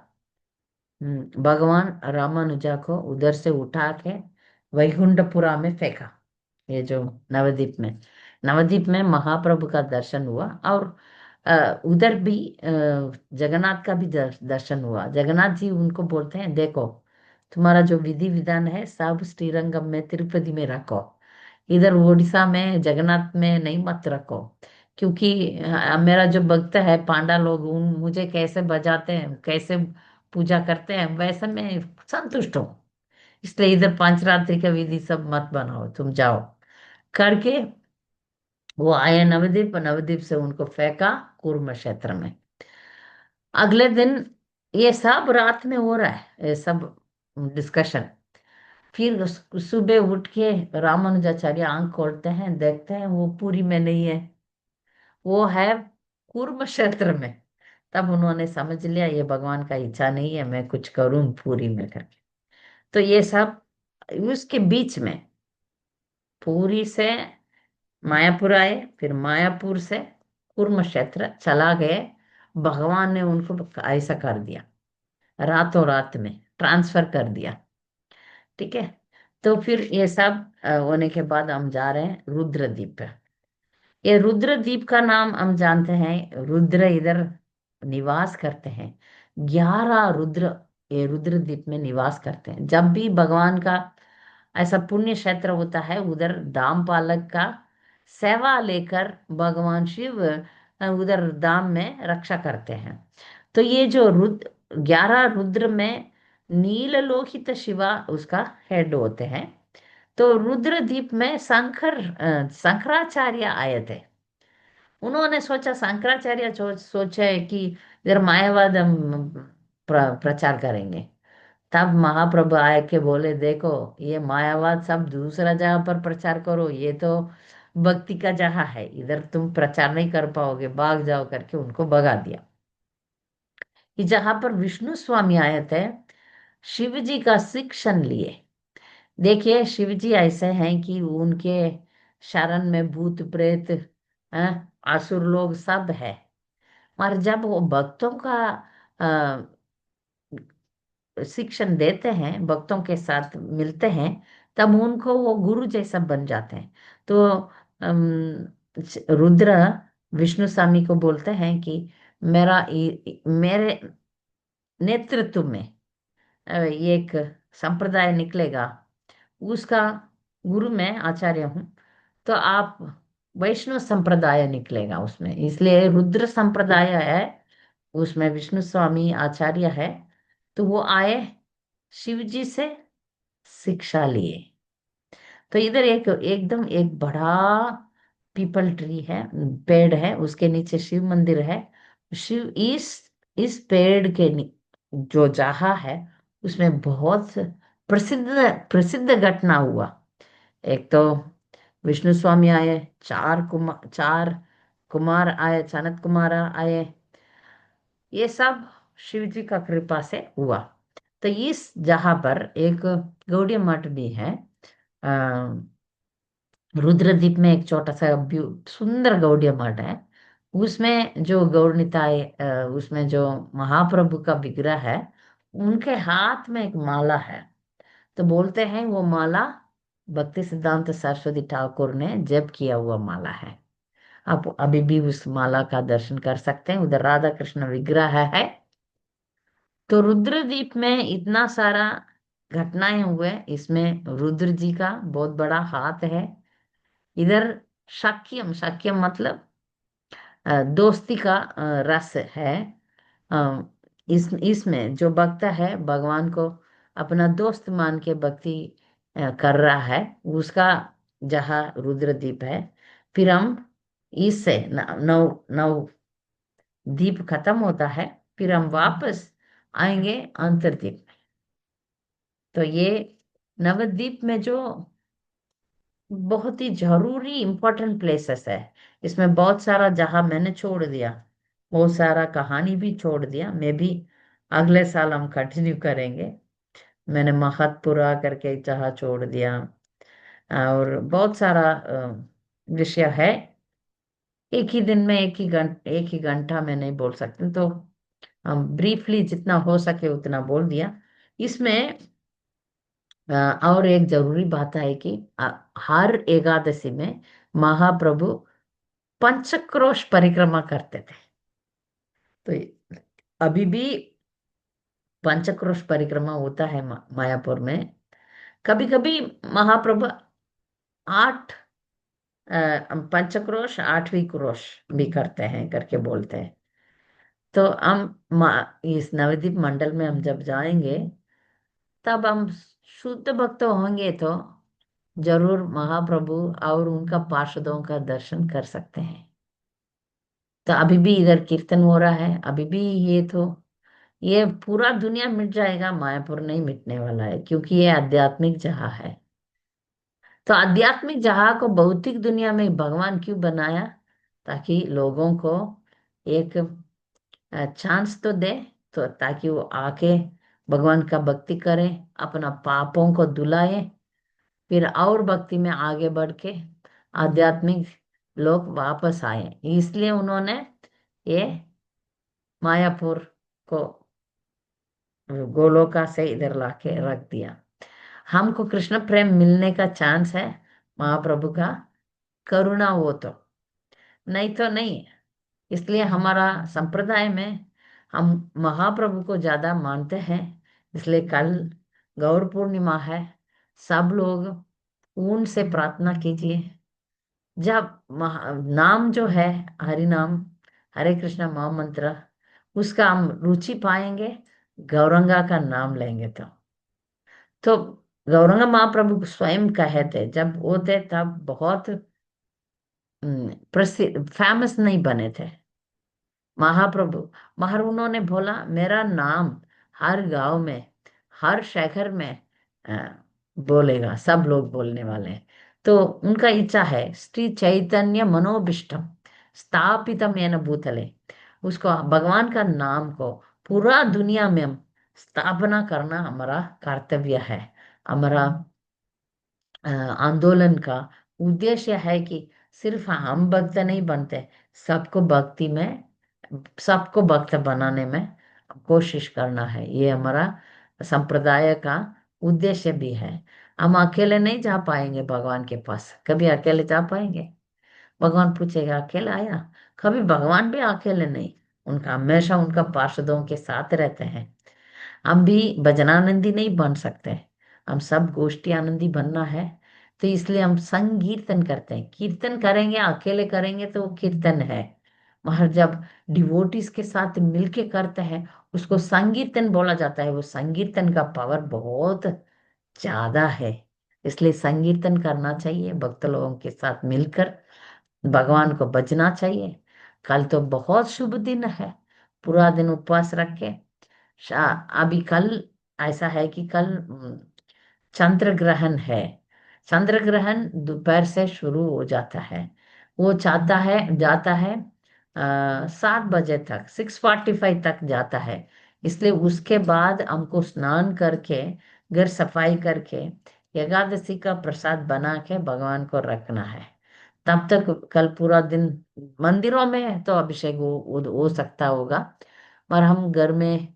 भगवान रामानुजा को उधर से उठा के वैकुंठपुरा में फेंका, ये जो नवद्वीप में, नवद्वीप में महाप्रभु का दर्शन हुआ। और उधर भी जगन्नाथ का भी दर्शन हुआ। जगन्नाथ जी उनको बोलते हैं देखो, तुम्हारा जो विधि विधान है सब श्रीरंगम में तिरुपति में रखो, इधर उड़ीसा में जगन्नाथ में नहीं मत रखो, क्योंकि मेरा जो भक्त है पांडा लोग उन मुझे कैसे बजाते हैं, कैसे पूजा करते हैं, वैसे मैं संतुष्ट हूँ, इसलिए इधर पांचरात्रि का विधि सब मत बनाओ, तुम जाओ करके वो आए नवद्वीप, नवद्वीप से उनको फेंका कुर्म क्षेत्र में। अगले दिन ये सब रात में हो रहा है, ये सब डिस्कशन। फिर सुबह उठ के रामानुजाचार्य आंख खोलते हैं, देखते हैं वो पुरी में नहीं है, वो है कुर्म क्षेत्र में। तब उन्होंने समझ लिया ये भगवान का इच्छा नहीं है मैं कुछ करूं पूरी में करके। तो ये सब उसके बीच में पुरी से मायापुर आए, फिर मायापुर से कुर्म क्षेत्र चला गए। भगवान ने उनको ऐसा कर दिया, रातों रात में ट्रांसफर कर दिया। ठीक है, तो फिर ये सब होने के बाद हम जा रहे हैं रुद्रदीप पे। ये रुद्रदीप का नाम हम जानते हैं, रुद्र इधर निवास करते हैं, 11 रुद्र ये रुद्रदीप में निवास करते हैं। जब भी भगवान का ऐसा पुण्य क्षेत्र होता है उधर दाम पालक का सेवा लेकर भगवान शिव उधर दाम में रक्षा करते हैं। तो ये जो रुद्र 11 रुद्र में नीललोहित शिवा उसका हेड होते हैं। तो रुद्रदीप में शंकराचार्य आए थे। उन्होंने सोचा, शंकराचार्य सोचा है कि इधर मायावाद हम प्रचार करेंगे। तब महाप्रभु आए के बोले देखो ये मायावाद सब दूसरा जगह पर प्रचार करो, ये तो भक्ति का जगह है, इधर तुम प्रचार नहीं कर पाओगे, भाग जाओ करके उनको भगा दिया। कि जहां पर विष्णु स्वामी आए थे, शिव जी का शिक्षण लिए। देखिए शिव जी ऐसे हैं कि उनके शरण में भूत प्रेत आसुर लोग सब है। और जब वो भक्तों का अ, शिक्षण देते हैं, भक्तों के साथ मिलते हैं, तब उनको वो गुरु जैसा बन जाते हैं। तो रुद्र विष्णु स्वामी को बोलते हैं कि मेरे नेतृत्व में ये एक संप्रदाय निकलेगा, उसका गुरु मैं आचार्य हूँ, तो आप वैष्णव संप्रदाय निकलेगा उसमें, इसलिए रुद्र संप्रदाय है, उसमें विष्णु स्वामी आचार्य है। तो वो आए शिव जी से शिक्षा लिए। तो इधर एक एकदम एक बड़ा पीपल ट्री है, पेड़ है, उसके नीचे शिव मंदिर है। शिव इस पेड़ के जो जहाँ है उसमें बहुत प्रसिद्ध प्रसिद्ध घटना हुआ। एक तो विष्णु स्वामी आए, चार कुमार आए, सनत कुमार आए, ये सब शिव जी का कृपा से हुआ। तो इस जगह पर एक गौड़िया मठ भी है। अ, रुद्रदीप में एक छोटा सा सुंदर गौड़िया मठ है। उसमें जो गौड़ निताय उसमें जो महाप्रभु का विग्रह है, उनके हाथ में एक माला है। तो बोलते हैं वो माला भक्ति सिद्धांत सरस्वती ठाकुर ने जप किया हुआ माला है। आप अभी भी उस माला का दर्शन कर सकते हैं, उधर राधा कृष्ण विग्रह है। तो रुद्रदीप में इतना सारा घटनाएं हुए, इसमें रुद्र जी का बहुत बड़ा हाथ है। इधर शाक्यम, शाक्यम मतलब दोस्ती का रस है। अ, इसमें जो भक्त है भगवान को अपना दोस्त मान के भक्ति कर रहा है, उसका जहाँ रुद्रदीप है। फिर हम इससे नौ नौ दीप खत्म होता है, फिर हम वापस आएंगे अंतरदीप में। तो ये नवद्वीप में जो बहुत ही जरूरी इंपॉर्टेंट प्लेसेस है, इसमें बहुत सारा जहां मैंने छोड़ दिया, बहुत सारा कहानी भी छोड़ दिया। मैं भी अगले साल हम कंटिन्यू करेंगे। मैंने महतपुरा करके जहाँ छोड़ दिया, और बहुत सारा विषय है। एक ही दिन में एक ही घंटा मैं नहीं बोल सकती, तो हम ब्रीफली जितना हो सके उतना बोल दिया। इसमें और एक जरूरी बात है कि हर एकादशी में महाप्रभु पंचक्रोश परिक्रमा करते थे। तो अभी भी पंचक्रोश परिक्रमा होता है मायापुर में। कभी कभी महाप्रभु आठ पंचक्रोश, आठवीं क्रोश भी करते हैं करके बोलते हैं। तो हम इस नवद्वीप मंडल में हम जब जाएंगे, तब हम शुद्ध भक्त होंगे तो जरूर महाप्रभु और उनका पार्षदों का दर्शन कर सकते हैं। तो अभी भी इधर कीर्तन हो रहा है, अभी भी ये तो ये पूरा दुनिया मिट जाएगा, मायापुर नहीं मिटने वाला है, क्योंकि ये आध्यात्मिक जहाँ है। तो आध्यात्मिक जहाँ को भौतिक दुनिया में भगवान क्यों बनाया? ताकि लोगों को एक चांस तो दे, तो ताकि वो आके भगवान का भक्ति करें, अपना पापों को धुलाए, फिर और भक्ति में आगे बढ़ के आध्यात्मिक लोग वापस आए। इसलिए उन्होंने ये मायापुर को गोलोका से इधर लाके रख दिया। हमको कृष्ण प्रेम मिलने का चांस है, महाप्रभु का करुणा हो तो, नहीं तो नहीं। इसलिए हमारा संप्रदाय में हम महाप्रभु को ज्यादा मानते हैं। इसलिए कल गौर पूर्णिमा है, सब लोग ऊन से प्रार्थना कीजिए। जब नाम जो है हरि नाम, हरे कृष्णा महामंत्र, उसका हम रुचि पाएंगे, गौरंगा का नाम लेंगे तो गौरंगा महाप्रभु स्वयं कहे थे, जब वो थे तब बहुत प्रसिद्ध फेमस नहीं बने थे महाप्रभु। मगर उन्होंने बोला मेरा नाम हर गांव में, हर शहर में अ, बोलेगा, सब लोग बोलने वाले हैं। तो उनका इच्छा है श्री चैतन्य मनोभिष्टम स्थापितम येन भूतले, उसको भगवान का नाम को पूरा दुनिया में हम स्थापना करना हमारा कर्तव्य है। हमारा आंदोलन का उद्देश्य है कि सिर्फ हम भक्त नहीं बनते, सबको भक्ति में, सबको भक्त बनाने में कोशिश करना है। ये हमारा संप्रदाय का उद्देश्य भी है। हम अकेले नहीं जा पाएंगे भगवान के पास, कभी अकेले जा पाएंगे? भगवान पूछेगा अकेला आया? कभी भगवान भी अकेले नहीं, उनका हमेशा उनका पार्षदों के साथ रहते हैं। हम भी भजनानंदी नहीं बन सकते, हम सब गोष्ठी आनंदी बनना है। तो इसलिए हम संकीर्तन करते हैं, कीर्तन करेंगे, अकेले करेंगे तो वो कीर्तन है, मगर जब डिवोटीज के साथ मिलके करते हैं उसको संकीर्तन बोला जाता है। वो संकीर्तन का पावर बहुत ज्यादा है। इसलिए संकीर्तन करना चाहिए, भक्त लोगों के साथ मिलकर भगवान को बजना चाहिए। कल तो बहुत शुभ दिन है, पूरा दिन उपवास रख के अभी कल ऐसा है कि कल चंद्र ग्रहण है। चंद्र ग्रहण दोपहर से शुरू हो जाता है, वो चाहता है जाता है 7 बजे तक, 6:45 तक जाता है। इसलिए उसके बाद हमको स्नान करके घर सफाई करके एकादशी का प्रसाद बना के भगवान को रखना है। तब तक कल पूरा दिन मंदिरों में तो अभिषेक हो सकता होगा, पर हम घर में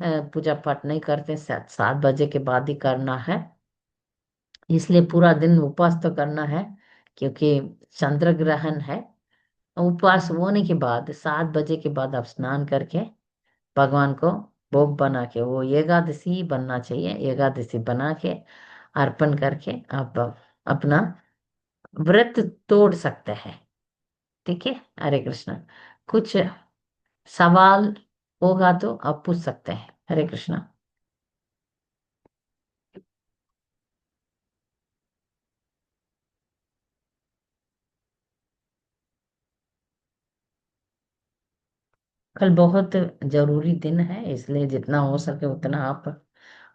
पूजा पाठ नहीं करते, 7 बजे के बाद ही करना है। इसलिए पूरा दिन उपवास तो करना है, क्योंकि चंद्र ग्रहण है। उपवास होने के बाद 7 बजे के बाद आप स्नान करके भगवान को भोग बना के, वो एकादशी बनना चाहिए, एकादशी बना के अर्पण करके आप अपना व्रत तोड़ सकते हैं। ठीक है। हरे कृष्णा। कुछ सवाल होगा तो आप पूछ सकते हैं। हरे कृष्णा। कल बहुत जरूरी दिन है, इसलिए जितना हो सके उतना आप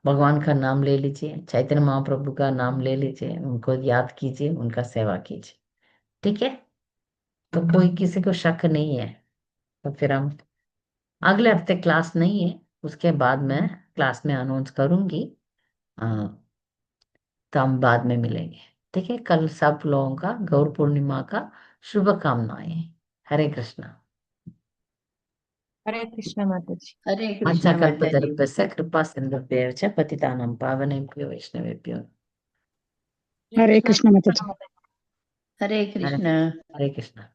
भगवान का नाम ले लीजिए, चैतन्य महाप्रभु का नाम ले लीजिए, उनको याद कीजिए, उनका सेवा कीजिए। ठीक है। तो कोई किसी को शक नहीं है। तो फिर हम अगले हफ्ते क्लास नहीं है, उसके बाद मैं क्लास में अनाउंस करूंगी। अ, तो हम बाद में मिलेंगे। ठीक है। कल सब लोगों का गौर पूर्णिमा का शुभकामनाएं। हरे कृष्णा। हरे कृष्ण माता जी। हरे कृष्ण माता जी। मज्जाकल्पतरुभ्यश्च कृपा सिन्धुभ्यः च पतितानां पावनेभ्यो वैष्णवेभ्यो। हरे हरे कृष्ण कृष्ण माता माता जी। जी। हरे हरे कृष्ण। हरे कृष्णा।